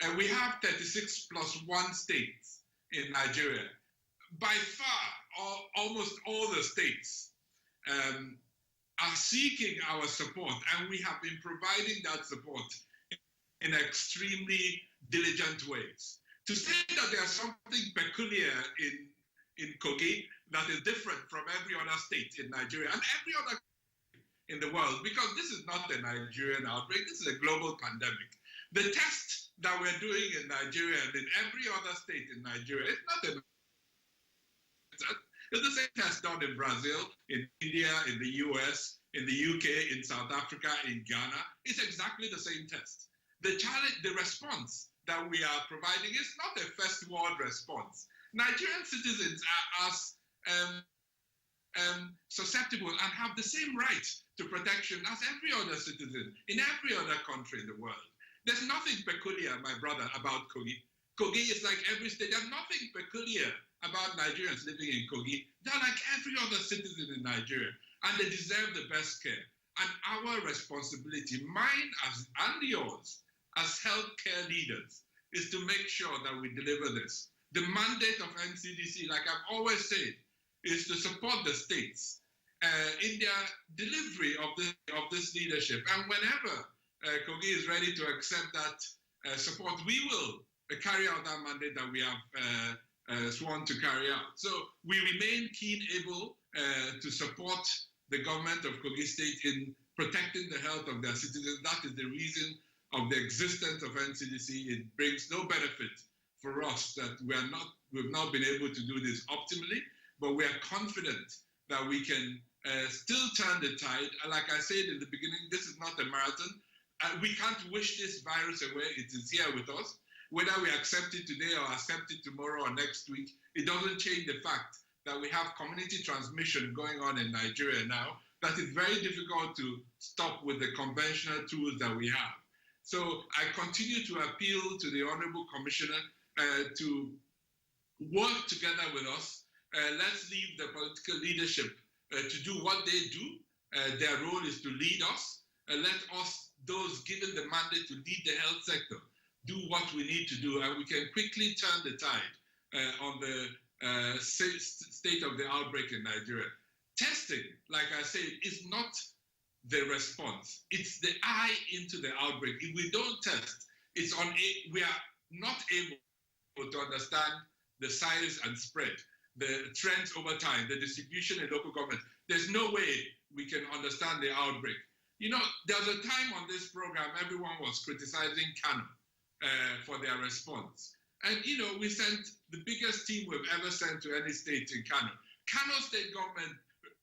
And we have 36 plus 1 states in Nigeria. By far, almost all the states are seeking our support, and we have been providing that support in extremely diligent ways. To say that there's something peculiar in Kogi that is different from every other state in Nigeria and every other in the world, because this is not a Nigerian outbreak, this is a global pandemic. The test that we're doing in Nigeria and in every other state in Nigeria is not a It's the same test done in Brazil, in India, in the US, in the UK, in South Africa, in Ghana. It's exactly the same test. The challenge, the response that we are providing is not a first world response. Nigerian citizens are as susceptible and have the same right to protection as every other citizen in every other country in the world. There's nothing peculiar, my brother, about Kogi. Kogi is like every state. There's nothing peculiar about Nigerians living in Kogi. They're like every other citizen in Nigeria, and they deserve the best care. And our responsibility, mine and yours, as healthcare leaders, is to make sure that we deliver this. The mandate of NCDC, like I've always said, is to support the states in their delivery of this leadership. And whenever Kogi is ready to accept that support, we will carry out that mandate that we have sworn to carry out. So we remain able to support the government of Kogi State in protecting the health of their citizens. That is the reason of the existence of NCDC. It brings no benefit for us that we've not been able to do this optimally, but we are confident that we can still turn the tide. And like I said in the beginning, this is not a marathon. We can't wish this virus away. It is here with us. Whether we accept it today or accept it tomorrow or next week, it doesn't change the fact that we have community transmission going on in Nigeria now that is very difficult to stop with the conventional tools that we have. So I continue to appeal to the Honorable Commissioner to work together with us. Let's leave the political leadership to do what they do. Their role is to lead us. Let us, those given the mandate to lead the health sector, do what we need to do, and we can quickly turn the tide on the state of the outbreak in Nigeria. Testing, like I said, is not the response. It's the eye into the outbreak. If we don't test, we are not able to understand the size and spread, the trends over time, the distribution in local government. There's no way we can understand the outbreak. You know, there was a time on this program, everyone was criticizing Kano for their response. And, you know, we sent the biggest team we've ever sent to any state in Kano. Kano state government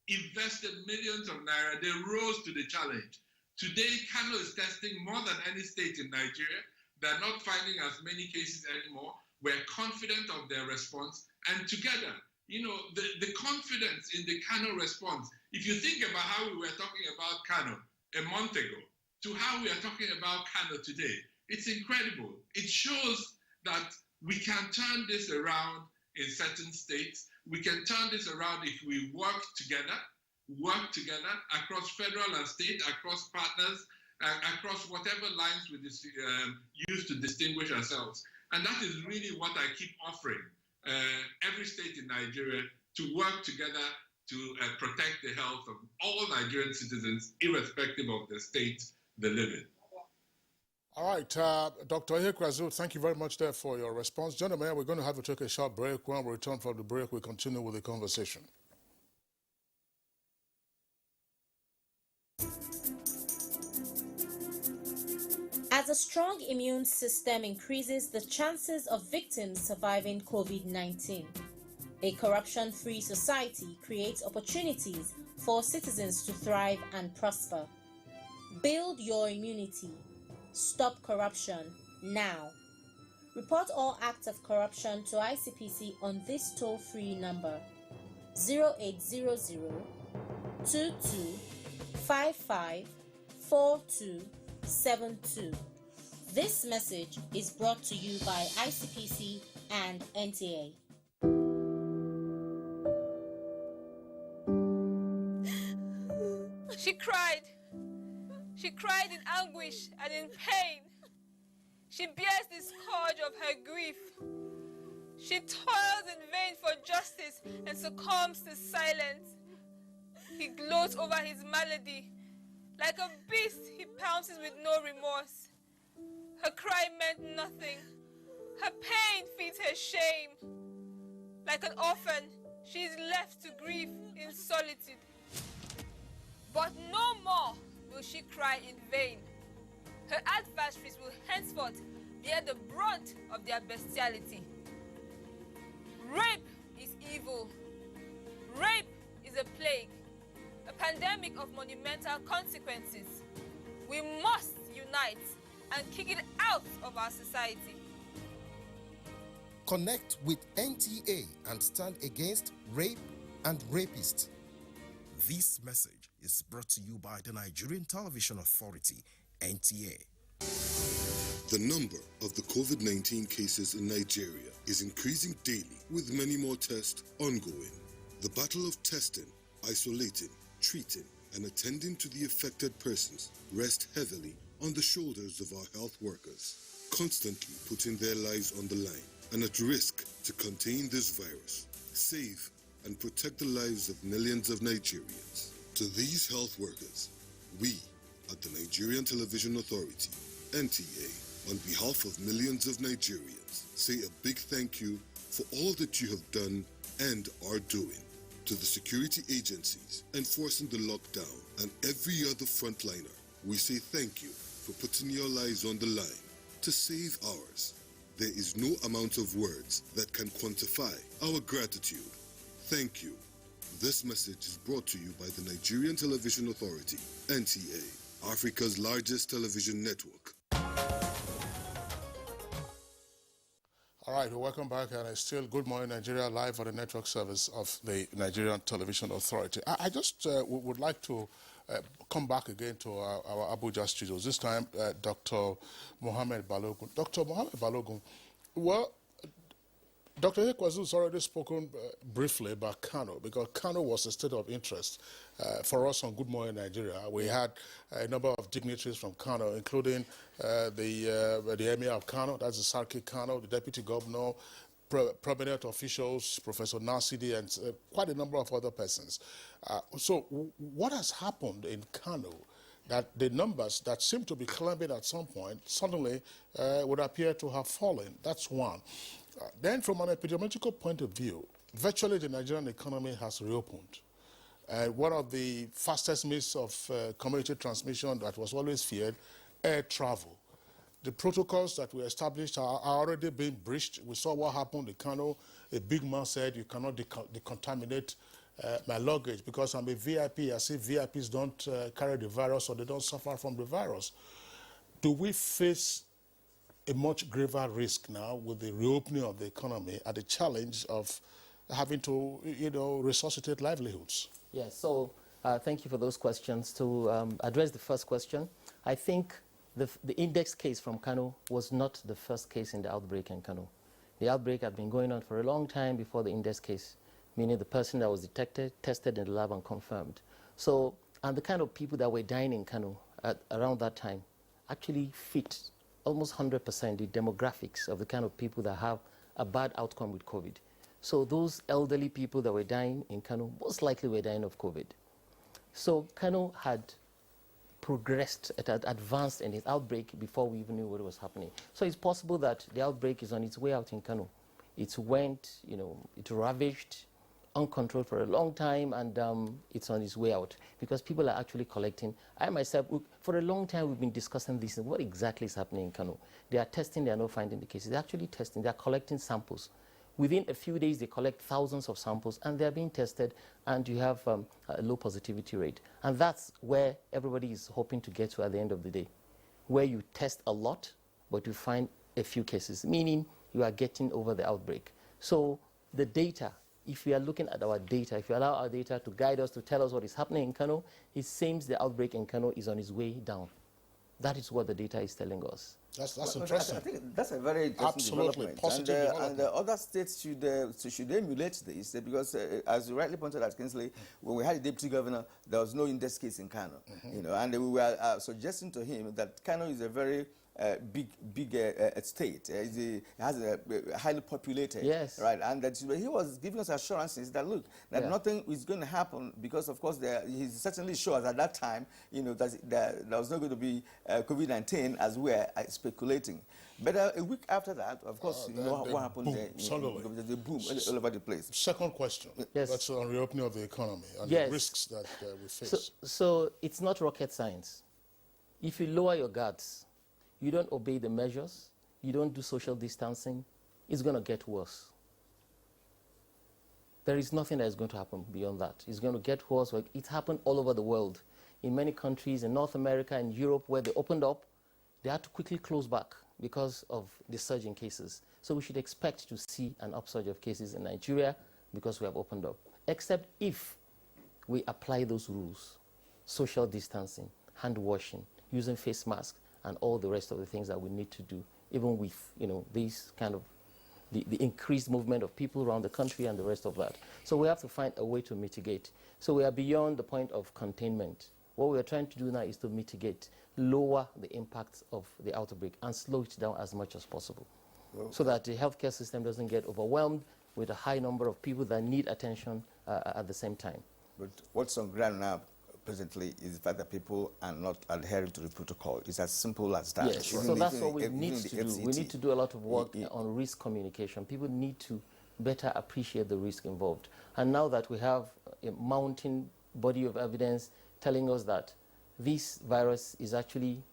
invested millions of naira. They rose to the challenge. Today, Kano is testing more than any state in Nigeria. They're not finding as many cases anymore. We're confident of their response. And together, you know, the confidence in the Kano response, if you think about how we were talking about Kano a month ago to how we are talking about Kano today, it's incredible. It shows that we can turn this around in certain states. We can turn this around if we work together across federal and state, across partners, across whatever lines we use to distinguish ourselves. And that is really what I keep offering every state in Nigeria, to work together to protect the health of all Nigerian citizens, irrespective of the state they live in. All right, Dr. Ihekwezu, thank you very much there for your response. Gentlemen, we're going to have to take a short break. When we return from the break, we continue with the conversation. As a strong immune system increases the chances of victims surviving COVID-19, a corruption-free society creates opportunities for citizens to thrive and prosper. Build your immunity. Stop corruption now. Report all acts of corruption to ICPC on this toll-free number 0800 22 55 4272. This message is brought to you by ICPC and NTA. She cried. She cried in anguish and in pain. She bears the scourge of her grief. She toils in vain for justice and succumbs to silence. He gloats over his malady. Like a beast, he pounces with no remorse. Her cry meant nothing. Her pain feeds her shame. Like an orphan, she is left to grieve in solitude. But no more will she cry in vain. Her adversaries will henceforth bear the brunt of their bestiality. Rape is evil. Rape is a plague, a pandemic of monumental consequences. We must unite and kick it out of our society. Connect with NTA and stand against rape and rapists. This message is brought to you by the Nigerian Television Authority, NTA. The number of the COVID-19 cases in Nigeria is increasing daily, with many more tests ongoing. The battle of testing, isolating, treating, and attending to the affected persons rests heavily on the shoulders of our health workers, constantly putting their lives on the line and at risk to contain this virus, save and protect the lives of millions of Nigerians. To these health workers, we at the Nigerian Television Authority, NTA, on behalf of millions of Nigerians, say a big thank you for all that you have done and are doing. To the security agencies enforcing the lockdown and every other frontliner, we say thank you for putting your lives on the line to save ours. There is no amount of words that can quantify our gratitude. Thank you. This message is brought to you by the Nigerian Television Authority, NTA, Africa's largest television network. All right, welcome back, and it's still Good Morning Nigeria live on the network service of the Nigerian Television Authority. I just would like to come back again to our Abuja studios, this time Dr. Mohammed Balogun. Dr. Mohammed Balogun, well, Dr. Ekwazu has already spoken briefly about Kano, because Kano was a state of interest for us on Good Morning Nigeria. We had a number of dignitaries from Kano, including the Emir of Kano, that's the Sarki Kano, the Deputy Governor, prominent officials, Professor Nasidi, and quite a number of other persons. So what has happened in Kano that the numbers that seem to be climbing at some point suddenly would appear to have fallen? That's one. Then from an epidemiological point of view, virtually the Nigerian economy has reopened. One of the fastest means of community transmission that was always feared, air travel. The protocols that we established are already being breached. We saw what happened in Kano. A big man said, you cannot decontaminate my luggage because I'm a VIP. As if VIPs don't carry the virus or they don't suffer from the virus. Do we face a much graver risk now with the reopening of the economy at the challenge of having to, resuscitate livelihoods? Yes, so thank you for those questions. To address the first question, I think the index case from Kano was not the first case in the outbreak in Kano. The outbreak had been going on for a long time before the index case, meaning the person that was detected, tested in the lab and confirmed. So, and the kind of people that were dying in Kano around that time actually fit almost 100% the demographics of the kind of people that have a bad outcome with COVID. So those elderly people that were dying in Kano most likely were dying of COVID. So Kano had progressed, it had advanced in its outbreak before we even knew what was happening. So it's possible that the outbreak is on its way out in Kano. It went, it ravaged uncontrolled for a long time, and it's on its way out because people are actually collecting. I myself, for a long time, we've been discussing this, what exactly is happening in Kano. They are testing, they are not finding the cases. They're actually testing, they're collecting samples. Within a few days, they collect thousands of samples, and they're being tested, and you have a low positivity rate. And that's where everybody is hoping to get to at the end of the day, where you test a lot, but you find a few cases, meaning you are getting over the outbreak. So the data, if we are looking at our data, if we allow our data to guide us, to tell us what is happening in Kano, it seems the outbreak in Kano is on its way down. That is what the data is telling us. That's interesting. I think that's a very interesting development. And other states should emulate this because, as you rightly pointed out, Kingsley, when we had a deputy governor, there was no index case in Kano. And we were suggesting to him that Kano is a very big state. It has a highly populated, yes, right? And that he was giving us assurances that look, that nothing is going to happen because, of course, he certainly showed us at that time, that there was not going to be COVID-19 as we are speculating. But a week after that, of course, what happened there? The boom all over the place. Second question. Yes. That's on reopening of the economy and yes, the risks that we face. So it's not rocket science. If you lower your guards, you don't obey the measures, you don't do social distancing, it's going to get worse. there is nothing that is going to happen beyond that. It's going to get worse. It happened all over the world. In many countries, in North America and Europe, where they opened up, they had to quickly close back because of the surge in cases. So we should expect to see an upsurge of cases in Nigeria because we have opened up, except if we apply those rules, social distancing, hand washing, using face masks, and all the rest of the things that we need to do, even with, you know, these kind of the increased movement of people around the country and the rest of that. So we have to find a way to mitigate. So we are beyond the point of containment. What we are trying to do now is to mitigate, lower the impacts of the outbreak and slow it down as much as possible, so that the healthcare system doesn't get overwhelmed with a high number of people that need attention at the same time. But what's on ground now presently is the fact that people are not adhering to the protocol. It's as simple as that. Yes, so that's what we need to do. We need to do a lot of work on risk communication. People need to better appreciate the risk involved. And now that we have a mounting body of evidence telling us that this virus is actually,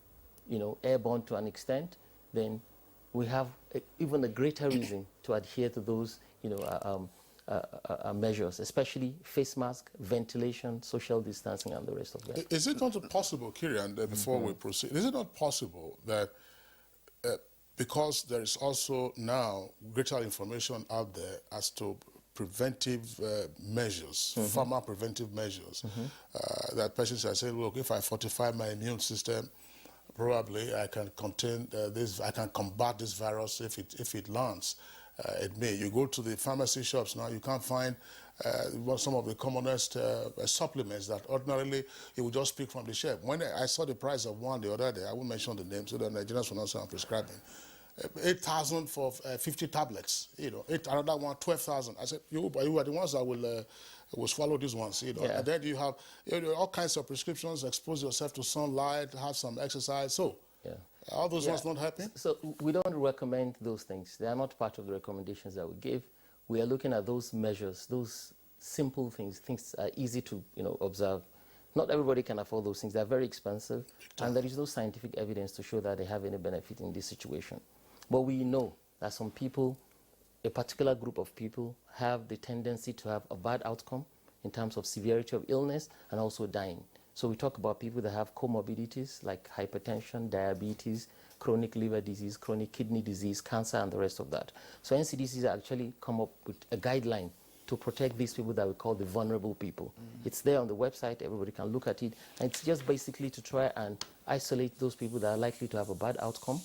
you know, airborne to an extent, then we have even a greater reason to adhere to those, you know, measures, especially face mask, ventilation, social distancing, and the rest of that. Is it not possible, Kirian, before we proceed, is it not possible that because there is also now greater information out there as to preventive measures, pharma preventive measures, that patients are saying, look, if I fortify my immune system, probably I can contain this, I can combat this virus if it lands. It may. You go to the pharmacy shops now, you can't find some of the commonest supplements that ordinarily you would just pick from the shelf. When I saw the price of one the other day, I won't mention the name so that Nigerians will not say I'm prescribing, 8,000 for 50 tablets, you know, another one, 12,000. I said, you are the ones that will swallow these ones, you know. Yeah. And then you have all kinds of prescriptions, expose yourself to sunlight, have some exercise. So all those ones not happen? So we don't recommend those things. They are not part of the recommendations that we give. We are looking at those measures, those simple things, things are easy to, you know, observe. Not everybody can afford those things. They're very expensive, and there is no scientific evidence to show that they have any benefit in this situation. But we know that some people, a particular group of people, have the tendency to have a bad outcome in terms of severity of illness and also dying. So we talk about people that have comorbidities like hypertension, diabetes, chronic liver disease, chronic kidney disease, cancer, and the rest of that. So NCDC has actually come up with a guideline to protect these people that we call the vulnerable people. It's there on the website, everybody can look at it, and it's just basically to try and isolate those people that are likely to have a bad outcome.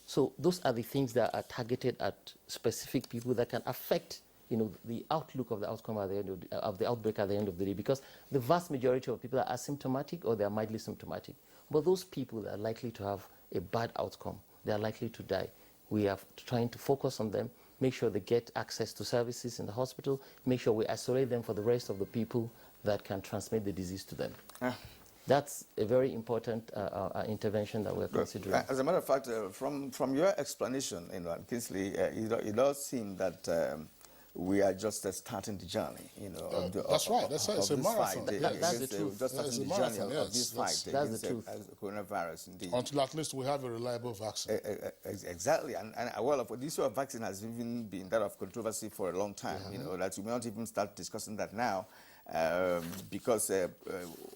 So those are the things that are targeted at specific people that can affect, you know, the outlook of the outcome at the end of the outbreak at the end of the day, because the vast majority of people are asymptomatic or they are mildly symptomatic. But those people that are likely to have a bad outcome, they are likely to die. We are trying to focus on them, make sure they get access to services in the hospital, make sure we isolate them for the rest of the people that can transmit the disease to them. That's a very important intervention that we're considering. As a matter of fact, from your explanation, you know, Kingsley, it does seem that we are just starting the journey, you know. That's right. That's right. It's a marathon. That's the truth. Just starting the journey of this fight against the coronavirus, indeed. Until at least we have a reliable vaccine. Exactly. And well, the issue of vaccine has even been that of controversy for a long time, you know, that we may not even start discussing that now. Because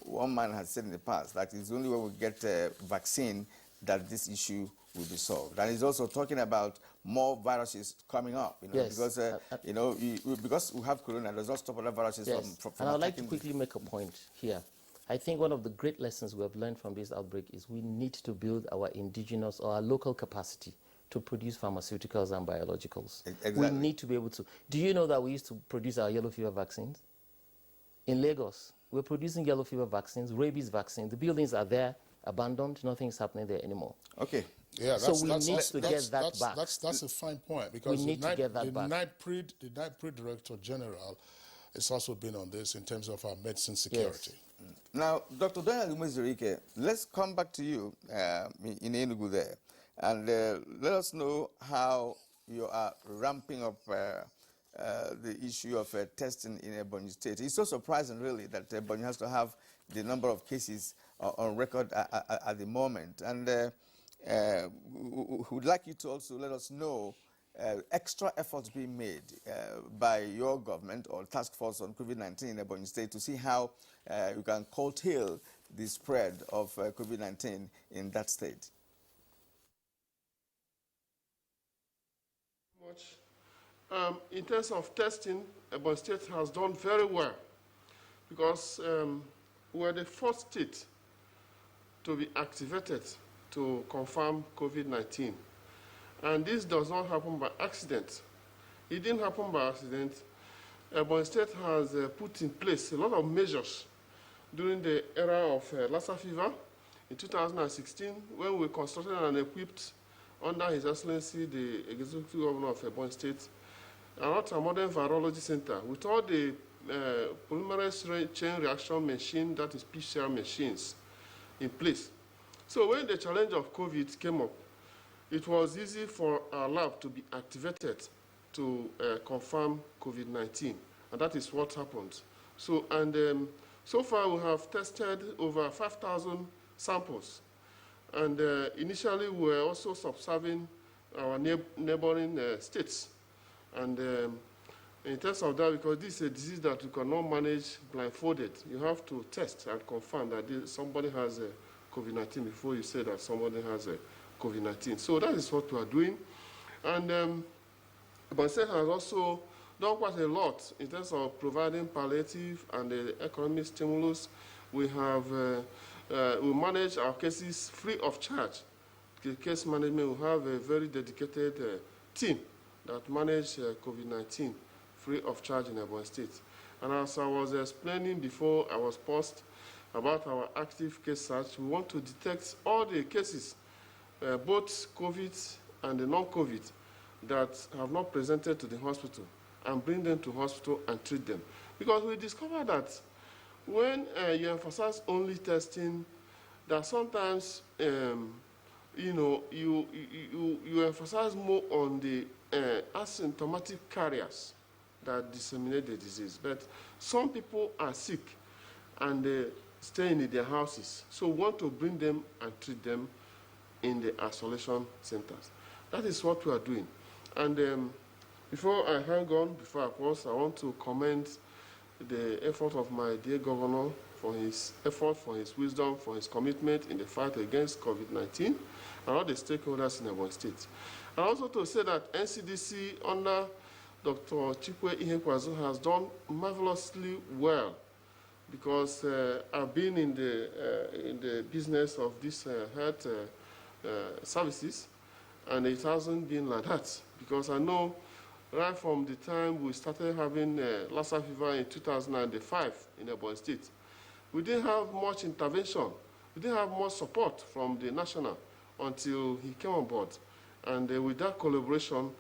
one man has said in the past that it's only when we get a vaccine that this issue will be solved. And he's also talking about more viruses coming up, you know, because you know, because we have corona, it does not stop other viruses from And I'd like to quickly make a point here. I think one of the great lessons we have learned from this outbreak is we need to build our indigenous or our local capacity to produce pharmaceuticals and biologicals. Exactly. We need to be able to. Do you know that we used to produce our yellow fever vaccines? In Lagos, we're producing yellow fever vaccines, rabies vaccines. The buildings are there, abandoned. Nothing's happening there anymore. Okay. Yeah, so we need to get that back. That's a fine point, because we need to get that back. The NIPRI Director General has also been on this in terms of our medicine security. Yes. Now, Dr. Daniel Umezurike, let's come back to you in Enugu there, and let us know how you are ramping up the issue of testing in Ebonyi State. It's so surprising, really, that Ebonyi has to have the number of cases on record at the moment. And we would like you to also let us know extra efforts being made by your government or task force on COVID-19 in Ebonyi State to see how you can curtail the spread of COVID-19 in that state? In terms of testing, Ebonyi State has done very well because we are the first state to be activated to confirm COVID-19. And this does not happen by accident. It didn't happen by accident. Ebonyi State has put in place a lot of measures during the era of Lassa fever in 2016, when we constructed and equipped under His Excellency, the Executive Governor of Ebonyi State, a modern virology center with all the polymerase chain reaction machine, that is PCR machines, in place. So when the challenge of COVID came up, it was easy for our lab to be activated to confirm COVID-19, and that is what happened. So, so far we have tested over 5,000 samples, and initially we were also observing our neighboring states. And in terms of that, because this is a disease that you cannot manage blindfolded, you have to test and confirm that somebody has COVID-19 before you say that somebody has COVID-19. So that is what we are doing. And Ebonyi State has also done quite a lot in terms of providing palliative and economic stimulus. We have we manage our cases free of charge. The case management, we have a very dedicated team that manage COVID-19 free of charge in Ebonyi State. And as I was explaining before I was paused about our active case search, we want to detect all the cases, both COVID and the non-COVID, that have not presented to the hospital, and bring them to hospital and treat them. Because we discovered that when you emphasize only testing, that sometimes you emphasize more on the asymptomatic carriers that disseminate the disease. But some people are sick and they stay in their houses. So we want to bring them and treat them in the isolation centers. That is what we are doing. And before I hang on, before I close, I want to commend the effort of my dear governor for his effort, for his wisdom, for his commitment in the fight against COVID-19, and all the stakeholders in Ebonyi State. And also to say that NCDC under Dr. Chikwe Ihekwazu has done marvelously well, because I've been in the business of this health services, and it hasn't been like that, because I know right from the time we started having Lassa fever in 2005 in Ebonyi State, we didn't have much intervention. We didn't have much support from the national until he came on board. And with that collaboration,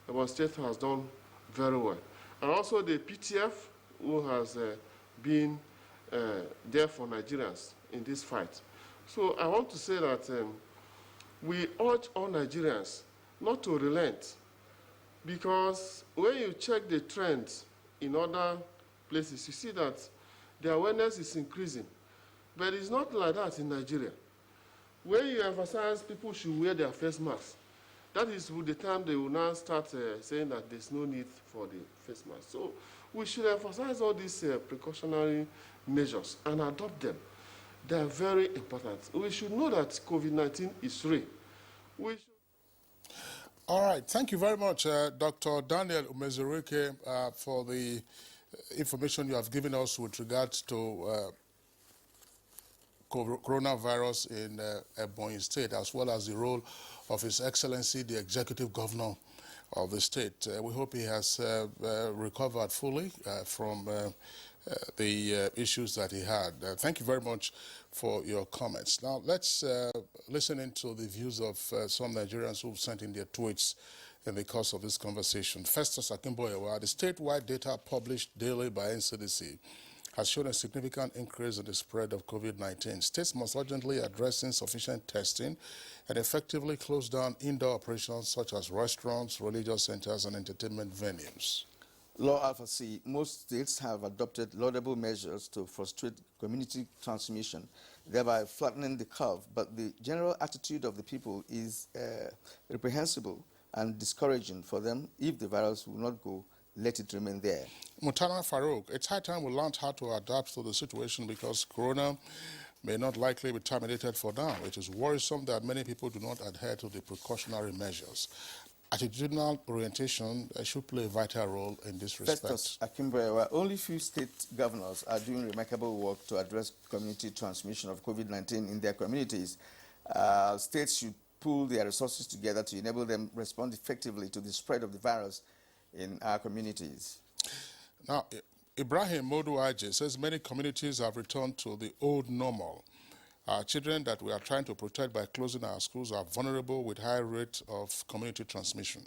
Ebonyi State has done very well. And also the PTF, who has been there for Nigerians in this fight. So I want to say that we urge all Nigerians not to relent, because when you check the trends in other places, you see that the awareness is increasing. But it's not like that in Nigeria. When you emphasize people should wear their face masks, that is the time they will now start saying that there's no need for the face mask. So we should emphasize all these precautionary measures and adopt them. They are very important. We should know that COVID-19 is real. All right. Thank you very much, Dr. Daniel Umezurike, for the information you have given us with regards to coronavirus in Ebonyi State, as well as the role of His Excellency, the Executive Governor of the state. We hope he has recovered fully from the issues that he had. Thank you very much for your comments. Now, let's listen into the views of some Nigerians who've sent in their tweets in the course of this conversation. Festus Akimboyewa, the statewide data published daily by NCDC has shown a significant increase in the spread of COVID-19. States must urgently address insufficient testing and effectively close down indoor operations such as restaurants, religious centers, and entertainment venues. Law Alpha C, most states have adopted laudable measures to frustrate community transmission, thereby flattening the curve, but the general attitude of the people is reprehensible, and discouraging for them. If the virus will not go, let it remain there. Mutana Farouk, it's high time we learned how to adapt to the situation because Corona may not likely be terminated for now. It is worrisome that many people do not adhere to the precautionary measures. Attitudinal orientation should play a vital role in this respect. Festus Akimboewa, only few state governors are doing remarkable work to address community transmission of COVID-19 in their communities. States should pool their resources together to enable them respond effectively to the spread of the virus in our communities. Now, Ibrahim Modu Aje says many communities have returned to the old normal. Our children that we are trying to protect by closing our schools are vulnerable with high rate of community transmission.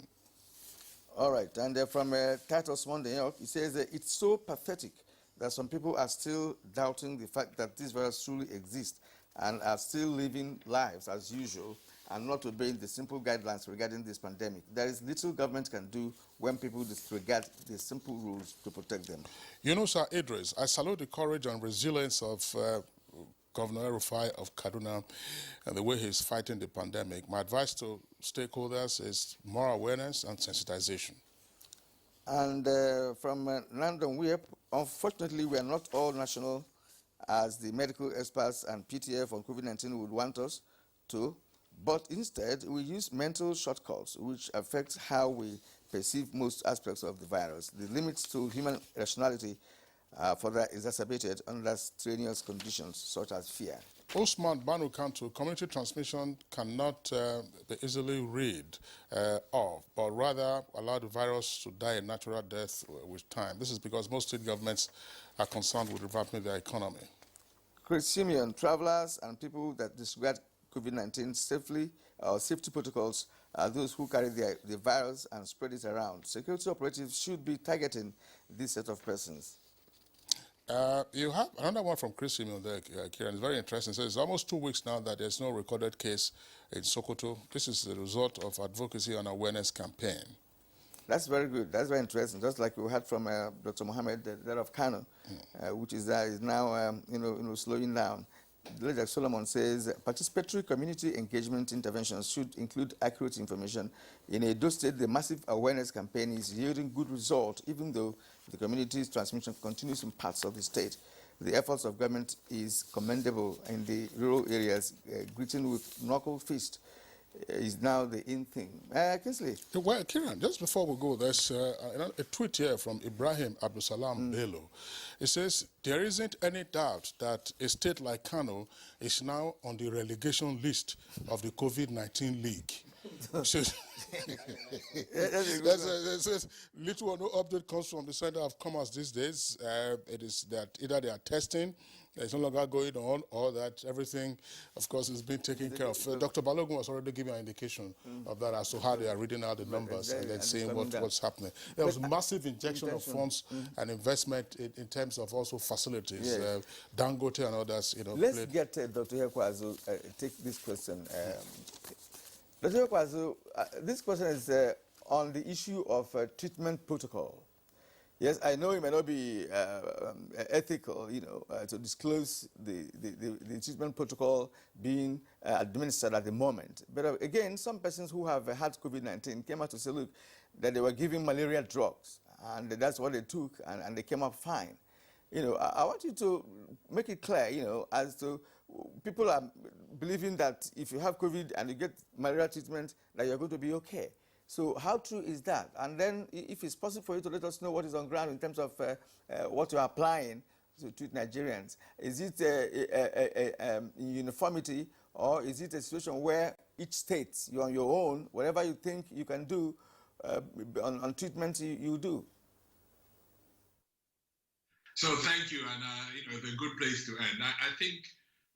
All right, and from Titus Monday, he says it's so pathetic that some people are still doubting the fact that this virus truly exists and are still living lives as usual and not obeying the simple guidelines regarding this pandemic. There is little government can do when people disregard the simple rules to protect them. Sir Idris, I salute the courage and resilience of Governor Rufai of Kaduna and the way he's fighting the pandemic. My advice to stakeholders is more awareness and sensitization. And from London Whip, unfortunately, we are not all national as the medical experts and PTF on COVID-19 would want us to, but instead we use mental shortcuts which affect how we perceive most aspects of the virus. The limits to human rationality further exacerbated under strenuous conditions such as fear. Osman Banu Kantu, community transmission cannot be easily rid of, but rather allow the virus to die a natural death with time. This is because most state governments are concerned with revamping their economy. Chris Simeon, travelers and people that disregard COVID-19 safety protocols are those who carry the virus and spread it around. Security operatives should be targeting this set of persons. You have another one from Chris Simeon there, Kieran. It's very interesting. So it's almost 2 weeks now that there's no recorded case in Sokoto. This is the result of advocacy and awareness campaign. That's very good. That's very interesting. Just like we heard from Dr. Mohammed, that of Kano, which is now slowing down. Lejak Solomon says participatory community engagement interventions should include accurate information. In Edo State, the massive awareness campaign is yielding good result, even though the community's transmission continues in parts of the state. The efforts of government is commendable in the rural areas. Greeting with knuckle fist is now the in thing. Kinsley. Well, Kiran, just before we go, there's a tweet here from Ibrahim Abdusalam Bello. It says, there isn't any doubt that a state like Kano is now on the relegation list of the COVID-19 league. Says, little or no update comes from the Center of Commerce these days. It is that either they are testing, it's no longer going on, or that everything, of course, is being taken care of. Dr. Balogun was already giving an indication of that as to how they are reading out the numbers and then seeing what's happening. There was massive injection of funds and investment in terms of also facilities. Yes. Dangote and others, Let's get Dr. Hekwazu take this question. Dr. Hekwazu, this question is on the issue of treatment protocol. Yes, I know it may not be ethical, to disclose the treatment protocol being administered at the moment. But again, some persons who have had COVID-19 came out to say, look, that they were giving malaria drugs, and that's what they took, and they came up fine. I want you to make it clear, as to people are believing that if you have COVID and you get malaria treatment, that you're going to be okay. So how true is that? And then if it's possible for you to let us know what is on ground in terms of what you're applying to treat Nigerians, is it in uniformity, or is it a situation where each state, you're on your own, whatever you think you can do on treatment, you do? So thank you, and it's a good place to end. I think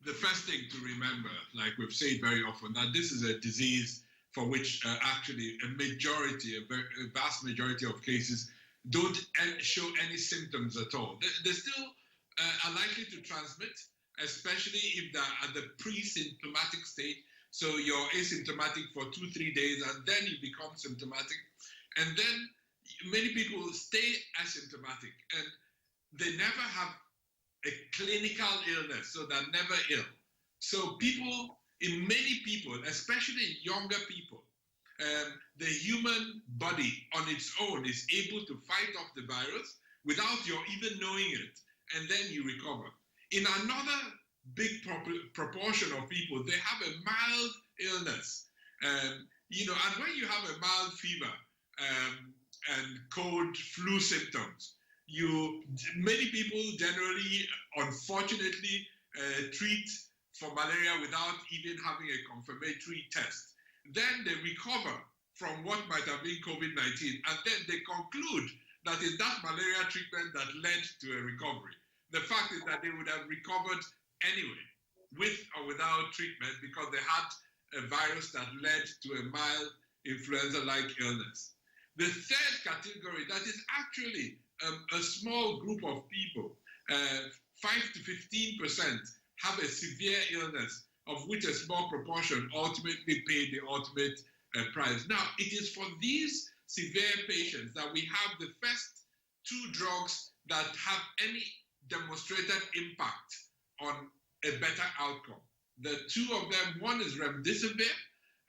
the first thing to remember, like we've said very often, that this is a disease for which actually a vast majority of cases don't show any symptoms at all. They still are likely to transmit, especially if they're at the pre-symptomatic state. So you're asymptomatic for 2-3 days, and then you become symptomatic. And then many people stay asymptomatic, and they never have a clinical illness, so they're never ill. So many people, especially younger people, the human body on its own is able to fight off the virus without your even knowing it, and then you recover. In another big proportion of people, they have a mild illness. You know, and when you have a mild fever and cold, flu symptoms, many people generally, unfortunately, treat for malaria without even having a confirmatory test. Then they recover from what might have been COVID-19, and then they conclude that it's that malaria treatment that led to a recovery. The fact is that they would have recovered anyway, with or without treatment, because they had a virus that led to a mild influenza-like illness. The third category, that is actually a small group of people, 5 to 15%, have a severe illness, of which a small proportion ultimately pay the ultimate price. Now, it is for these severe patients that we have the first two drugs that have any demonstrated impact on a better outcome. The two of them, one is remdesivir,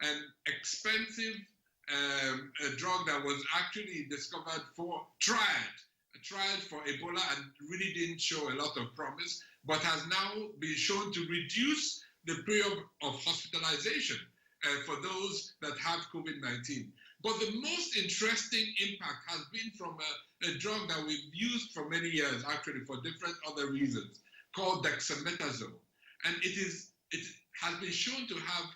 an expensive a drug that was actually discovered tried for Ebola and really didn't show a lot of promise, but has now been shown to reduce the period of hospitalization for those that have COVID-19. But the most interesting impact has been from a drug that we've used for many years, actually, for different other reasons, called dexamethasone. And it has been shown to have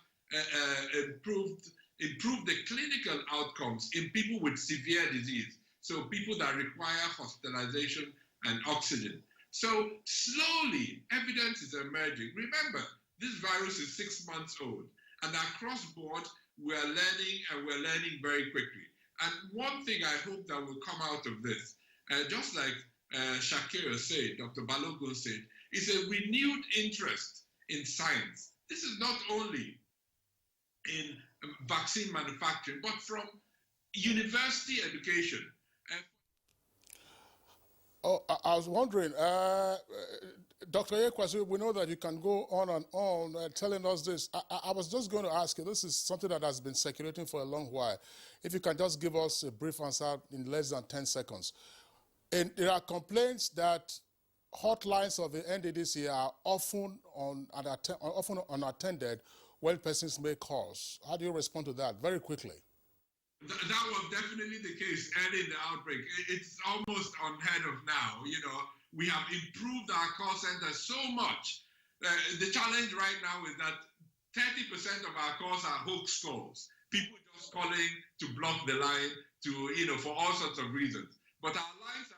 improved the clinical outcomes in people with severe disease, so people that require hospitalization and oxygen. So slowly, evidence is emerging. Remember, this virus is 6 months old, and across board, we're learning very quickly. And one thing I hope that will come out of this, just like Shakira said, Dr. Balogun said, is a renewed interest in science. This is not only in vaccine manufacturing, but from university education. I was wondering, Dr. Ekwazu, we know that you can go on and on telling us this. I was just going to ask you, this is something that has been circulating for a long while. If you can just give us a brief answer in less than 10 seconds. And there are complaints that hotlines of the NDDC are often unattended when persons make calls. How do you respond to that? Very quickly. That was definitely the case early in the outbreak. It's almost unheard of now. You know, we have improved our call center so much. The challenge right now is that 30% of our calls are hoax calls. People just calling to block the line, for all sorts of reasons. But our lines are...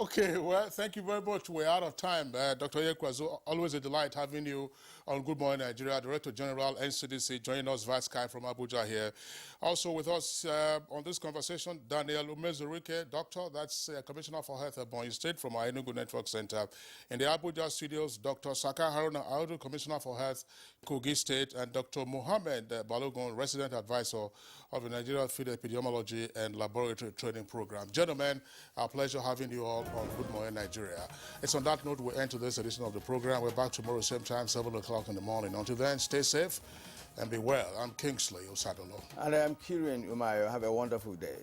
Okay, well, thank you very much. We're out of time. Dr. Ekwazu, always a delight having you on Good Morning Nigeria, Director General, NCDC, joining us via Skype from Abuja here. Also with us on this conversation, Daniel Umezurike, doctor, that's Commissioner for Health at Ebonyi State from our Enugu Network Center. In the Abuja studios, Dr. Saka Haruna Audu, Commissioner for Health, Kogi State, and Dr. Mohammed Balogun, Resident Advisor of the Nigeria Field Epidemiology and Laboratory Training Program. Gentlemen, our pleasure having you all on Good Morning Nigeria. It's on that note we end today's edition of the program. We're back tomorrow same time, 7 o'clock in the morning. Until then, stay safe and be well. I'm Kingsley Osadolo. And I'm Kirian Umayo. Have a wonderful day.